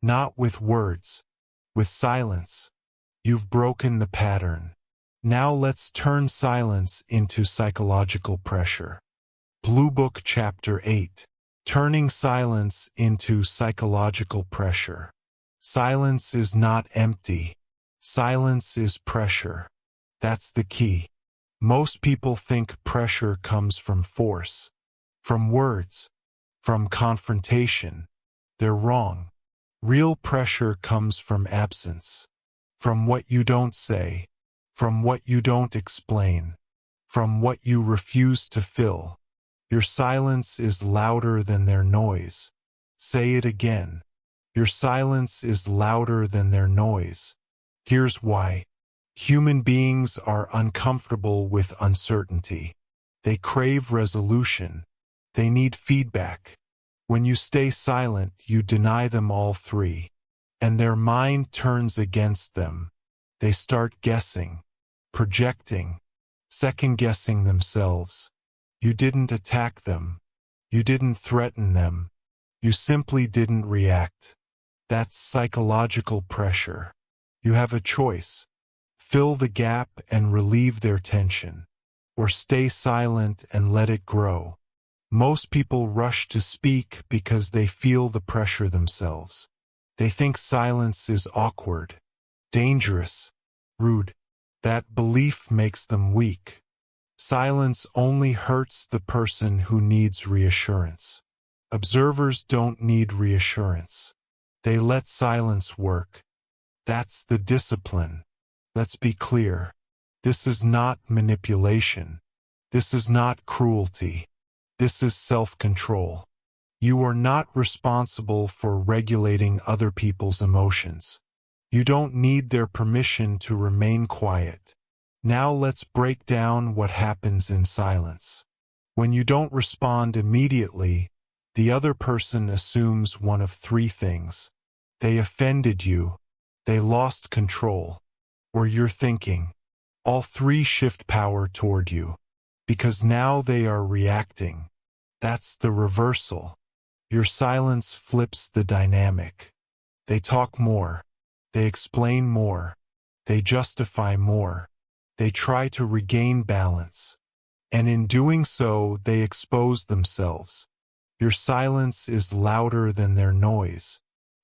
Not with words, with silence. You've broken the pattern. Now let's turn silence into psychological pressure. Blue Book Chapter 8. Turning silence into psychological pressure. Silence is not empty. Silence is pressure. That's the key. Most people think pressure comes from force, from words, from confrontation. They're wrong. Real pressure comes from absence, from what you don't say, from what you don't explain, from what you refuse to fill. Your silence is louder than their noise. Say it again. Your silence is louder than their noise. Here's why. Human beings are uncomfortable with uncertainty. They crave resolution. They need feedback. When you stay silent, you deny them all three. And their mind turns against them. They start guessing, projecting, second-guessing themselves. You didn't attack them. You didn't threaten them. You simply didn't react. That's psychological pressure. You have a choice. Fill the gap and relieve their tension, or stay silent and let it grow. Most people rush to speak because they feel the pressure themselves. They think silence is awkward, dangerous, rude. That belief makes them weak. Silence only hurts the person who needs reassurance. Observers don't need reassurance. They let silence work. That's the discipline. Let's be clear. This is not manipulation. This is not cruelty. This is self-control. You are not responsible for regulating other people's emotions. You don't need their permission to remain quiet. Now let's break down what happens in silence. When you don't respond immediately, the other person assumes one of three things. They offended you, they lost control, or you're thinking. All three shift power toward you, because now they are reacting. That's the reversal. Your silence flips the dynamic. They talk more. They explain more. They justify more. They try to regain balance. And in doing so, they expose themselves. Your silence is louder than their noise.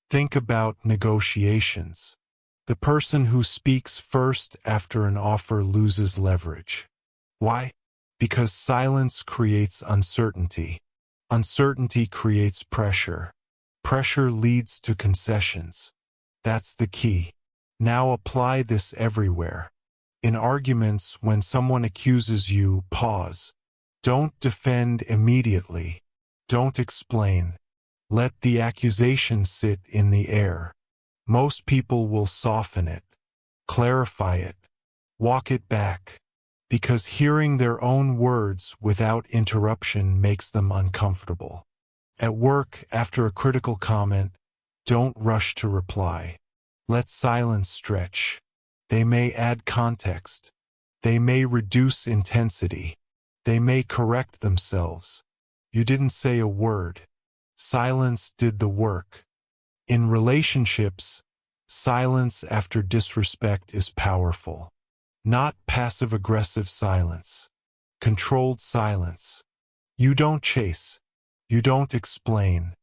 Think about negotiations. The person who speaks first after an offer loses leverage. Why? Because silence creates uncertainty. Uncertainty creates pressure. Pressure leads to concessions. That's the key. Now apply this everywhere. In arguments, when someone accuses you, pause. Don't defend immediately. Don't explain. Let the accusation sit in the air. Most people will soften it, clarify it, walk it back, because hearing their own words without interruption makes them uncomfortable. At work, after a critical comment, don't rush to reply. Let silence stretch. They may add context. They may reduce intensity. They may correct themselves. You didn't say a word. Silence did the work. In relationships, silence after disrespect is powerful. Not passive-aggressive silence. Controlled silence. You don't chase. You don't explain.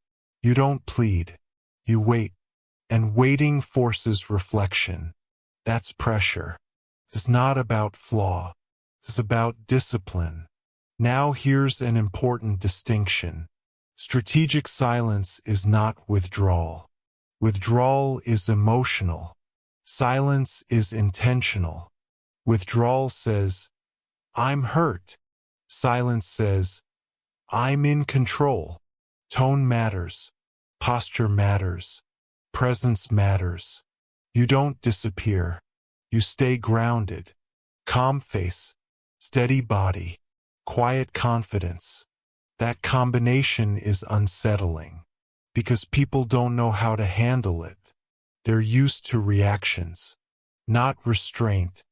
You don't plead. You wait. And waiting forces reflection. That's pressure. It's not about flaw. It's about discipline. Now here's an important distinction. Strategic silence is not withdrawal. Withdrawal is emotional. Silence is intentional. Withdrawal says, I'm hurt. Silence says, I'm in control. Tone matters. Posture matters. Presence matters. You don't disappear. You stay grounded. Calm face. Steady body. Quiet confidence. That combination is unsettling. Because people don't know how to handle it. They're used to reactions, not restraint.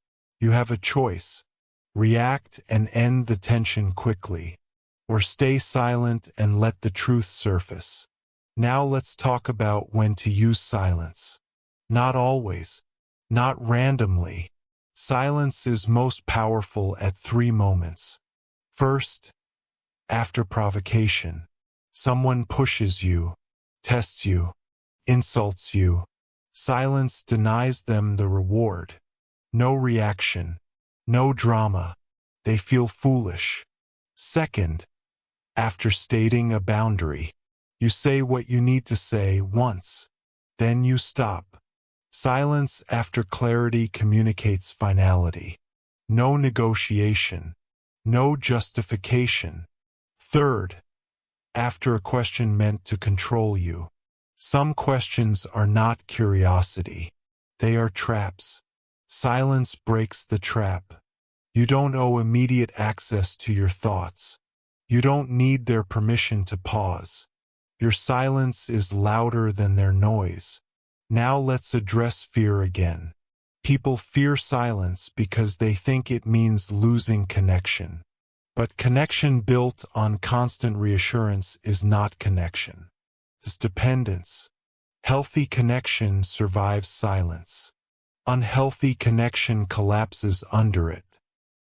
You have a choice. React and end the tension quickly, or stay silent and let the truth surface. Now let's talk about when to use silence. Not always, not randomly. Silence is most powerful at 3 moments. First, after provocation. Someone pushes you, tests you, insults you. Silence denies them the reward. No reaction, no drama. They feel foolish. Second, after stating a boundary. You say what you need to say once. Then you stop. Silence after clarity communicates finality. No negotiation. No justification. Third, after a question meant to control you. Some questions are not curiosity. They are traps. Silence breaks the trap. You don't owe immediate access to your thoughts. You don't need their permission to pause. Your silence is louder than their noise. Now let's address fear again. People fear silence because they think it means losing connection. But connection built on constant reassurance is not connection. It's dependence. Healthy connection survives silence. Unhealthy connection collapses under it.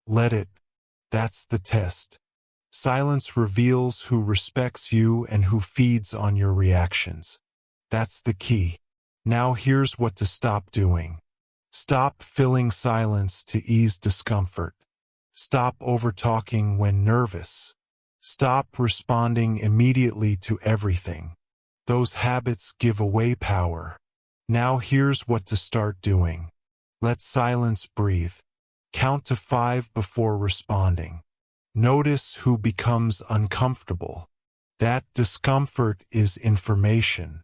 Let it. That's the test. Silence reveals who respects you and who feeds on your reactions. That's the key. Now here's what to stop doing. Stop filling silence to ease discomfort. Stop overtalking when nervous. Stop responding immediately to everything. Those habits give away power. Now here's what to start doing. Let silence breathe. Count to 5 before responding. Notice who becomes uncomfortable. That discomfort is information.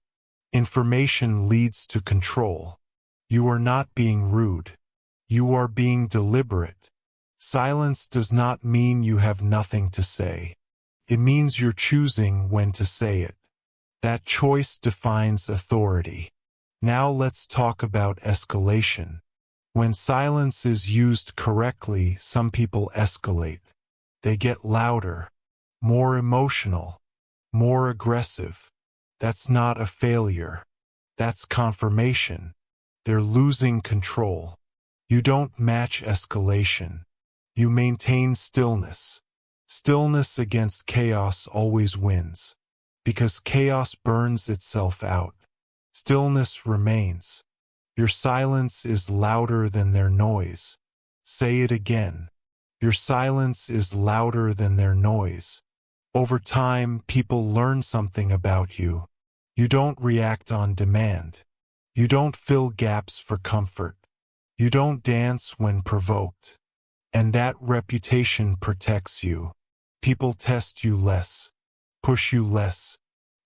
Information leads to control. You are not being rude. You are being deliberate. Silence does not mean you have nothing to say. It means you're choosing when to say it. That choice defines authority. Now let's talk about escalation. When silence is used correctly, some people escalate. They get louder, more emotional, more aggressive. That's not a failure. That's confirmation. They're losing control. You don't match escalation. You maintain stillness. Stillness against chaos always wins. Because chaos burns itself out. Stillness remains. Your silence is louder than their noise. Say it again. Your silence is louder than their noise. Over time, people learn something about you. You don't react on demand. You don't fill gaps for comfort. You don't dance when provoked. And that reputation protects you. People test you less, push you less,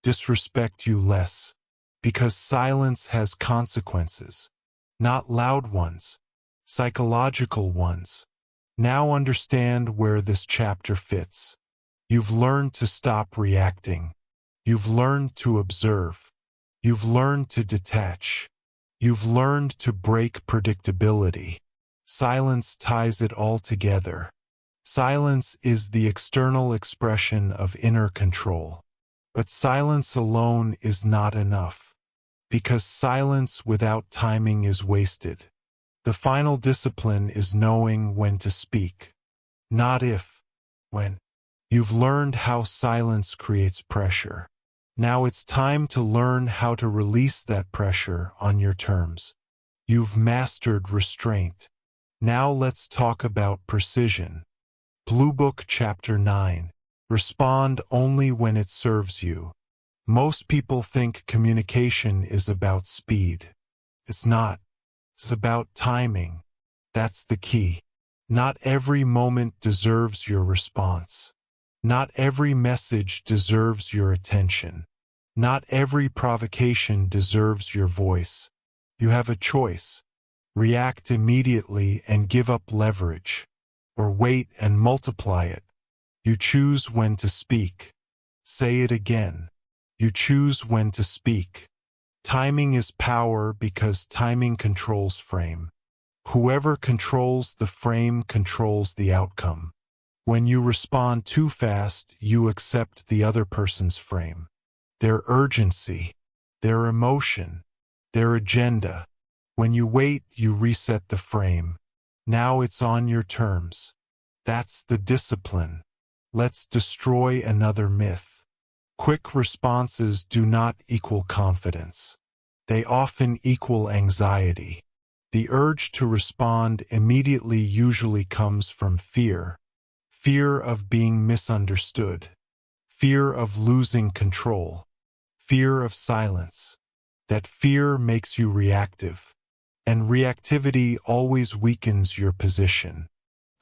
disrespect you less. Because silence has consequences. Not loud ones, psychological ones. Now understand where this chapter fits. You've learned to stop reacting. You've learned to observe. You've learned to detach. You've learned to break predictability. Silence ties it all together. Silence is the external expression of inner control. But silence alone is not enough. Because silence without timing is wasted. The final discipline is knowing when to speak. Not if, when. You've learned how silence creates pressure. Now it's time to learn how to release that pressure on your terms. You've mastered restraint. Now let's talk about precision. Blue Book Chapter 9. Respond only when it serves you. Most people think communication is about speed. It's not. It's about timing. That's the key. Not every moment deserves your response. Not every message deserves your attention. Not every provocation deserves your voice. You have a choice. React immediately and give up leverage. Or wait and multiply it. You choose when to speak. Say it again. You choose when to speak. Timing is power because timing controls frame. Whoever controls the frame controls the outcome. When you respond too fast, you accept the other person's frame. Their urgency, their emotion, their agenda. When you wait, you reset the frame. Now it's on your terms. That's the discipline. Let's destroy another myth. Quick responses do not equal confidence. They often equal anxiety. The urge to respond immediately usually comes from fear. Fear of being misunderstood. Fear of losing control. Fear of silence. That fear makes you reactive. And reactivity always weakens your position.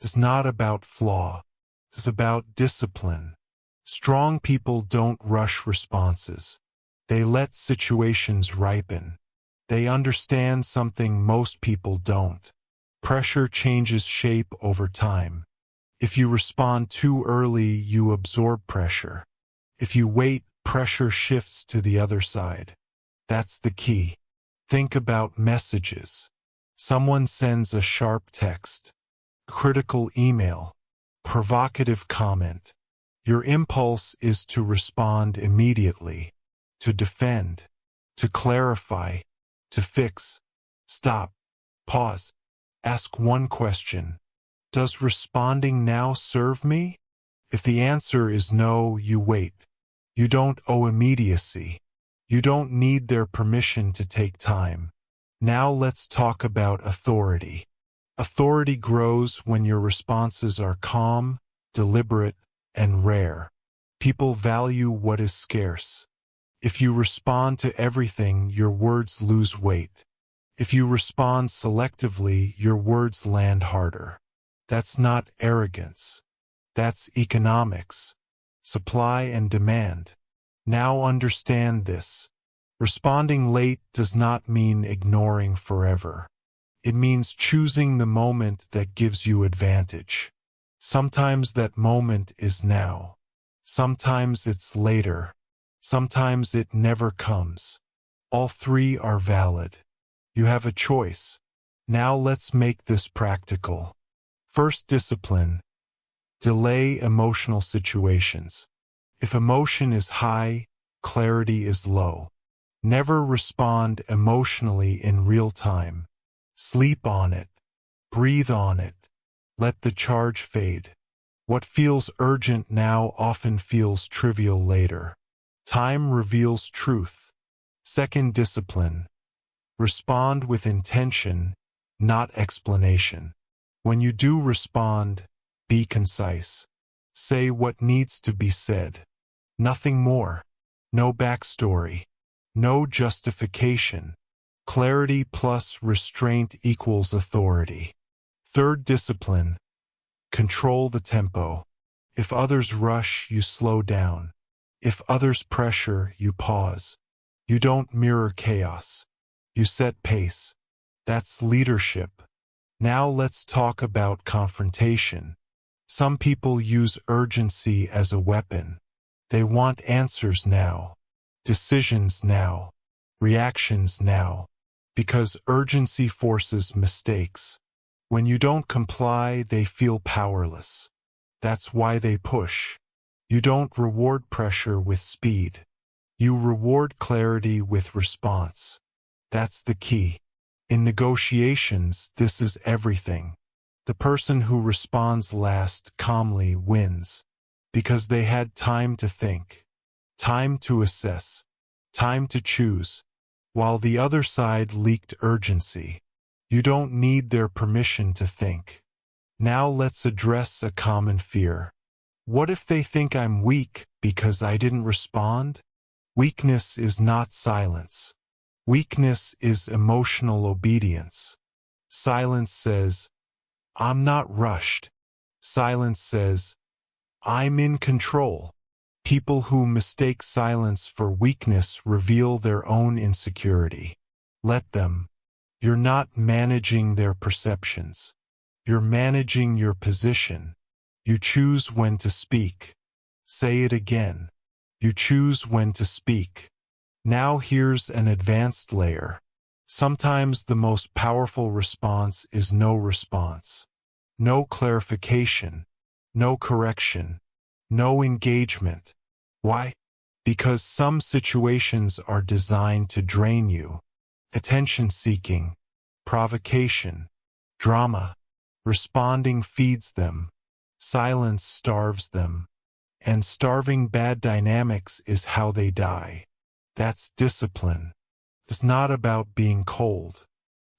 It's not about flaw. It's about discipline. Strong people don't rush responses. They let situations ripen. They understand something most people don't. Pressure changes shape over time. If you respond too early, you absorb pressure. If you wait, pressure shifts to the other side. That's the key. Think about messages. Someone sends a sharp text, critical email, provocative comment. Your impulse is to respond immediately, to defend, to clarify, to fix. Stop. Pause. Ask one question. Does responding now serve me? If the answer is no, you wait. You don't owe immediacy. You don't need their permission to take time. Now let's talk about authority. Authority grows when your responses are calm, deliberate, and rare. People value what is scarce. If you respond to everything, your words lose weight. If you respond selectively, your words land harder. That's not arrogance. That's economics. Supply and demand. Now understand this. Responding late does not mean ignoring forever. It means choosing the moment that gives you advantage. Sometimes that moment is now. Sometimes it's later. Sometimes it never comes. All three are valid. You have a choice. Now let's make this practical. First discipline. Delay emotional situations. If emotion is high, clarity is low. Never respond emotionally in real time. Sleep on it. Breathe on it. Let the charge fade. What feels urgent now often feels trivial later. Time reveals truth. Second discipline. Respond with intention, not explanation. When you do respond, be concise. Say what needs to be said. Nothing more. No backstory. No justification. Clarity plus restraint equals authority. Third discipline. Control the tempo. If others rush, you slow down. If others pressure, you pause. You don't mirror chaos. You set pace. That's leadership. Now let's talk about confrontation. Some people use urgency as a weapon. They want answers now. Decisions now. Reactions now. Because urgency forces mistakes. When you don't comply, they feel powerless. That's why they push. You don't reward pressure with speed. You reward clarity with response. That's the key. In negotiations, this is everything. The person who responds last calmly wins. Because they had time to think. Time to assess. Time to choose. While the other side leaked urgency. You don't need their permission to think. Now let's address a common fear. What if they think I'm weak because I didn't respond? Weakness is not silence. Weakness is emotional obedience. Silence says, I'm not rushed. Silence says, I'm in control. People who mistake silence for weakness reveal their own insecurity. Let them. You're not managing their perceptions. You're managing your position. You choose when to speak. Say it again. You choose when to speak. Now here's an advanced layer. Sometimes the most powerful response is no response. No clarification. No correction. No engagement. Why? Because some situations are designed to drain you. Attention-seeking, provocation, drama. Responding feeds them. Silence starves them. And starving bad dynamics is how they die. That's discipline. It's not about being cold.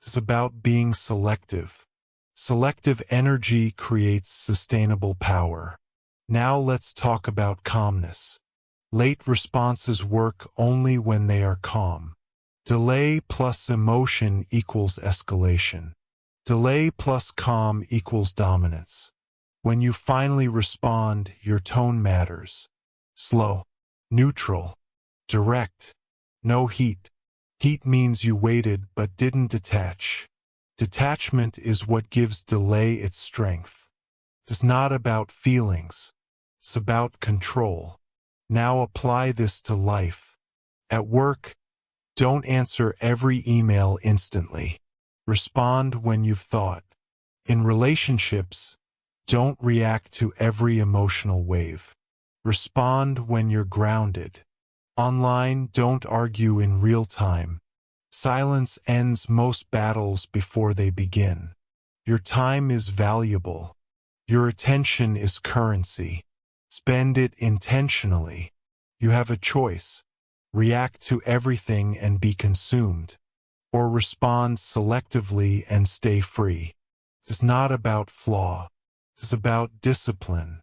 It's about being selective. Selective energy creates sustainable power. Now let's talk about calmness. Late responses work only when they are calm. Delay plus emotion equals escalation. Delay plus calm equals dominance. When you finally respond, your tone matters. Slow, neutral, direct, no heat. Heat means you waited but didn't detach. Detachment is what gives delay its strength. It's not about feelings. It's about control. Now apply this to life. At work, don't answer every email instantly. Respond when you've thought. In relationships, don't react to every emotional wave. Respond when you're grounded. Online, don't argue in real time. Silence ends most battles before they begin. Your time is valuable. Your attention is currency. Spend it intentionally. You have a choice. react to everything and be consumed, or respond selectively and stay free. It's not about flaw. It's about discipline.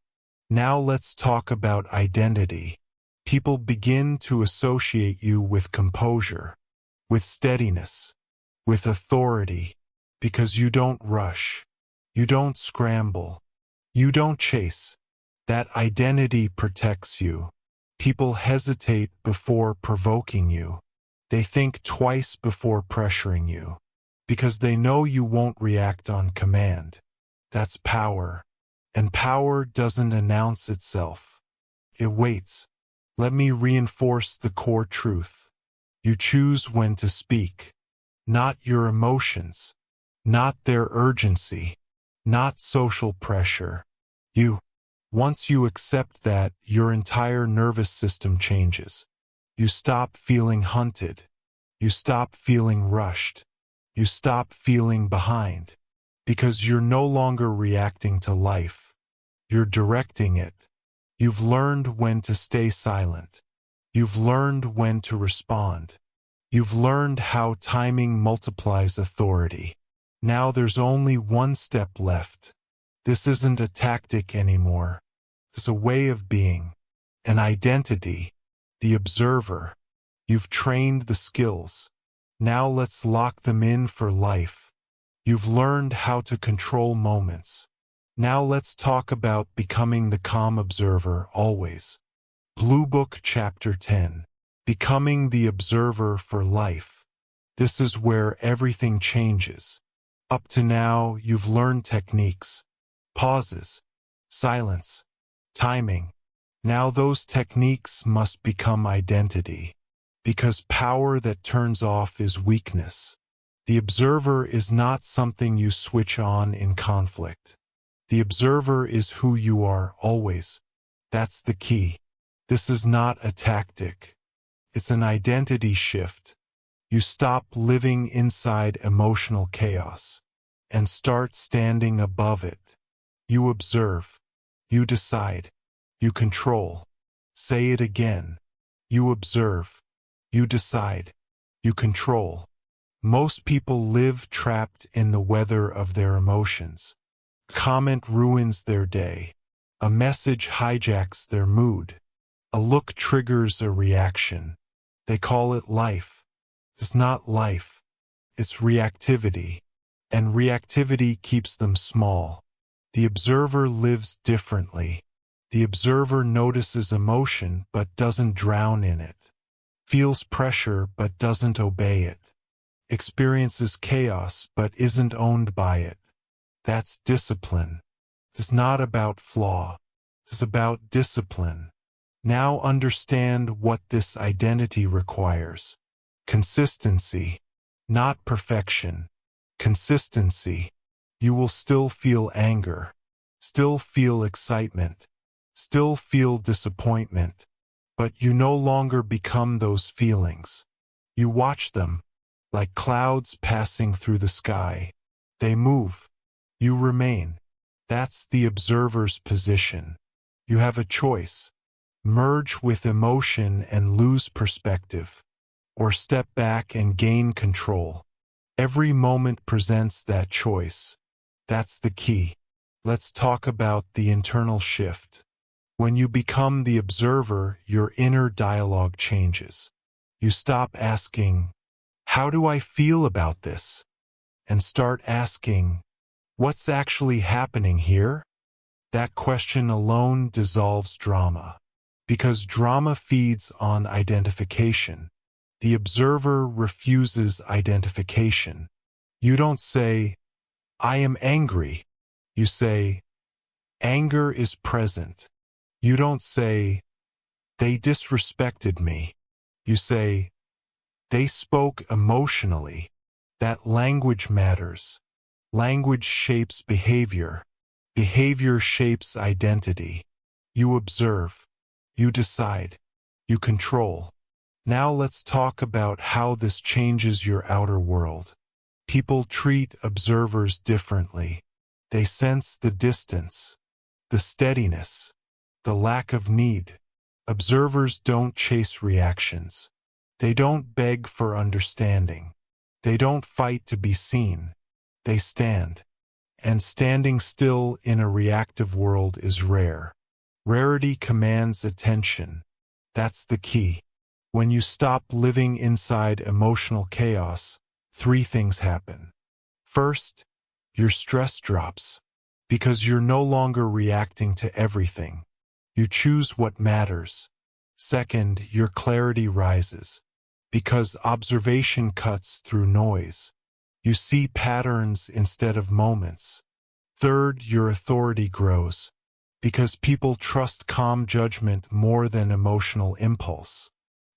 Now let's talk about identity. People begin to associate you with composure, with steadiness, with authority, because you don't rush, you don't scramble, you don't chase. That identity protects you. People hesitate before provoking you. They think twice before pressuring you, because they know you won't react on command. That's power. And power doesn't announce itself. It waits. Let me reinforce the core truth. You choose when to speak, not your emotions, not their urgency, not social pressure. Once you accept that, your entire nervous system changes. You stop feeling hunted. You stop feeling rushed. You stop feeling behind. Because you're no longer reacting to life. You're directing it. You've learned when to stay silent. You've learned when to respond. You've learned how timing multiplies authority. Now there's only one step left. This isn't a tactic anymore. It's a way of being, an identity, the observer. You've trained the skills. Now let's lock them in for life. You've learned how to control moments. Now let's talk about becoming the calm observer always. Blue Book Chapter 10. Becoming the observer for life. This is where everything changes. Up to now, you've learned techniques, pauses, silence, timing. Now those techniques must become identity, because power that turns off is weakness. The observer is not something you switch on in conflict. The observer is who you are always. That's the key. This is not a tactic. It's an identity shift. You stop living inside emotional chaos and start standing above it. You observe. You decide. You control. Say it again. You observe. You decide. You control. Most people live trapped in the weather of their emotions. A comment ruins their day. A message hijacks their mood. A look triggers a reaction. They call it life. It's not life. It's reactivity. And reactivity keeps them small. The observer lives differently. The observer notices emotion but doesn't drown in it. Feels pressure but doesn't obey it. Experiences chaos but isn't owned by it. That's discipline. It's not about flaw. It's about discipline. Now understand what this identity requires. Consistency, not perfection. Consistency. You will still feel anger, still feel excitement, still feel disappointment, but you no longer become those feelings. You watch them, like clouds passing through the sky. They move. You remain. That's the observer's position. You have a choice. Merge with emotion and lose perspective, or step back and gain control. Every moment presents that choice. That's the key. Let's talk about the internal shift. When you become the observer, your inner dialogue changes. You stop asking, "How do I feel about this?" and start asking, "What's actually happening here?" That question alone dissolves drama. Because drama feeds on identification. The observer refuses identification. You don't say, "I am angry." You say, "Anger is present." You don't say, "They disrespected me." You say, "They spoke emotionally." That language matters. Language shapes behavior. Behavior shapes identity. You observe. You decide. You control. Now let's talk about how this changes your outer world. People treat observers differently. They sense the distance, the steadiness, the lack of need. Observers don't chase reactions. They don't beg for understanding. They don't fight to be seen. They stand. And standing still in a reactive world is rare. Rarity commands attention. That's the key. When you stop living inside emotional chaos, three things happen. First, your stress drops, because you're no longer reacting to everything. You choose what matters. Second, your clarity rises, because observation cuts through noise. You see patterns instead of moments. Third, your authority grows, because people trust calm judgment more than emotional impulse.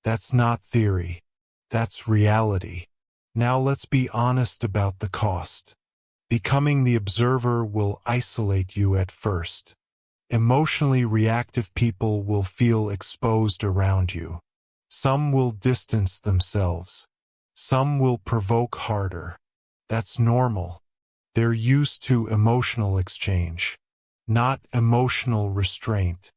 That's not theory. That's reality. Now let's be honest about the cost. Becoming the observer will isolate you at first. Emotionally reactive people will feel exposed around you. Some will distance themselves. Some will provoke harder. That's normal. They're used to emotional exchange, not emotional restraint.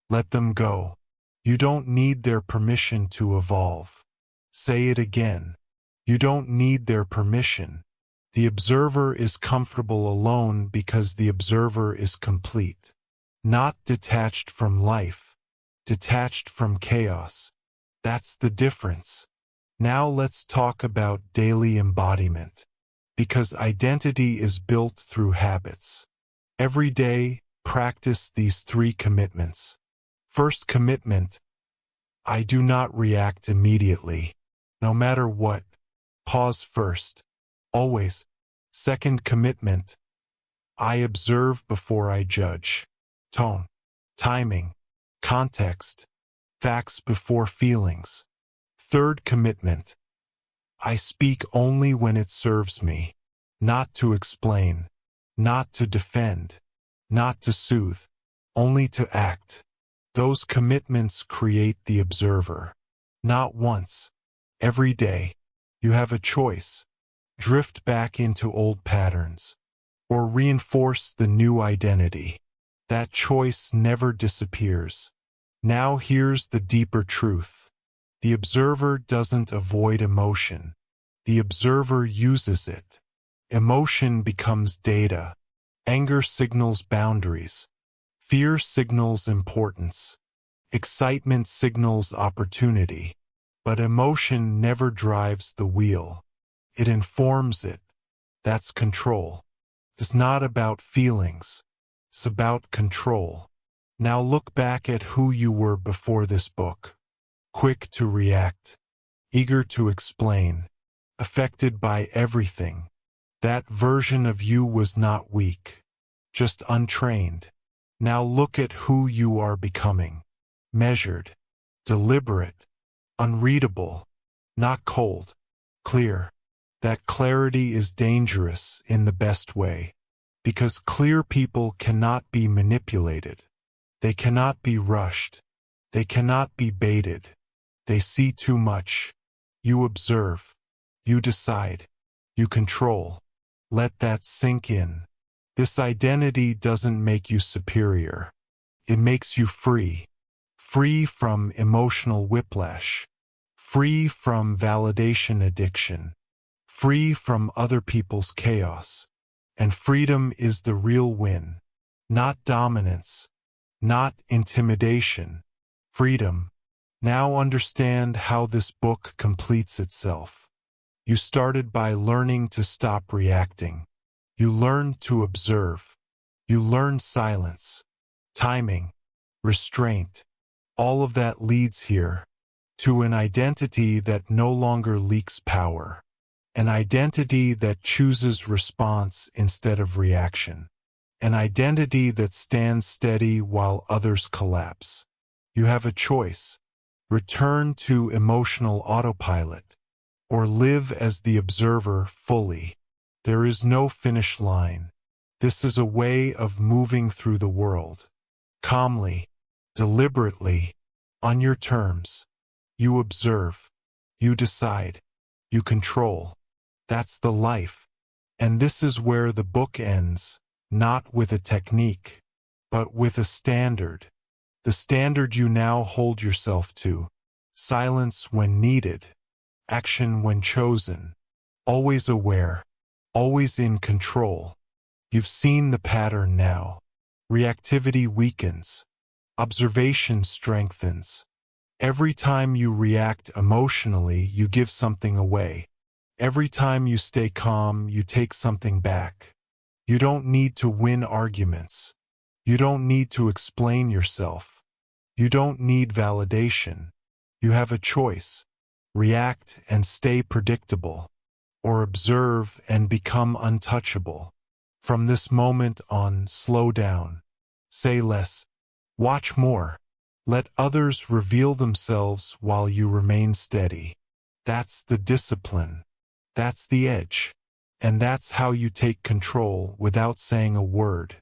Let them go. You don't need their permission to evolve. Say it again. You don't need their permission. The observer is comfortable alone because the observer is complete. Not detached from life. Detached from chaos. That's the difference. Now let's talk about daily embodiment. Because identity is built through habits. Every day, practice these three commitments. First commitment: I do not react immediately. No matter what. Pause first. Always. Second commitment: I observe before I judge. Tone, timing, context, facts before feelings. Third commitment: I speak only when it serves me. Not to explain. Not to defend. Not to soothe. Only to act. Those commitments create the observer. Not once. Every day. You have a choice. Drift back into old patterns. Or reinforce the new identity. That choice never disappears. Now here's the deeper truth. The observer doesn't avoid emotion. The observer uses it. Emotion becomes data. Anger signals boundaries. Fear signals importance. Excitement signals opportunity. But emotion never drives the wheel. It informs it. That's control. It's not about feelings. It's about control. Now look back at who you were before this book. Quick to react. Eager to explain. Affected by everything. That version of you was not weak. Just untrained. Now look at who you are becoming. Measured. Deliberate. Unreadable. Not cold. Clear. That clarity is dangerous in the best way. Because clear people cannot be manipulated. They cannot be rushed. They cannot be baited. They see too much. You observe. You decide. You control. Let that sink in. This identity doesn't make you superior. It makes you free. Free from emotional whiplash. Free from validation addiction. Free from other people's chaos. And freedom is the real win. Not dominance. Not intimidation. Freedom. Now understand how this book completes itself. You started by learning to stop reacting. You learned to observe. You learned silence, timing, restraint. All of that leads here to an identity that no longer leaks power. An identity that chooses response instead of reaction. An identity that stands steady while others collapse. You have a choice. Return to emotional autopilot. Or live as the observer fully. There is no finish line. This is a way of moving through the world. Calmly, deliberately, on your terms. You observe. You decide. You control. That's the life. And this is where the book ends, not with a technique, but with a standard. The standard you now hold yourself to. Silence when needed. action when chosen, always aware, always in control. You've seen the pattern now. Reactivity weakens. Observation strengthens. Every time you react emotionally, you give something away. Every time you stay calm, you take something back. You don't need to win arguments. You don't need to explain yourself. You don't need validation. You have a choice. React and stay predictable, or observe and become untouchable. From this moment on, slow down. Say less. Watch more. Let others reveal themselves while you remain steady. That's the discipline. That's the edge. And that's how you take control without saying a word.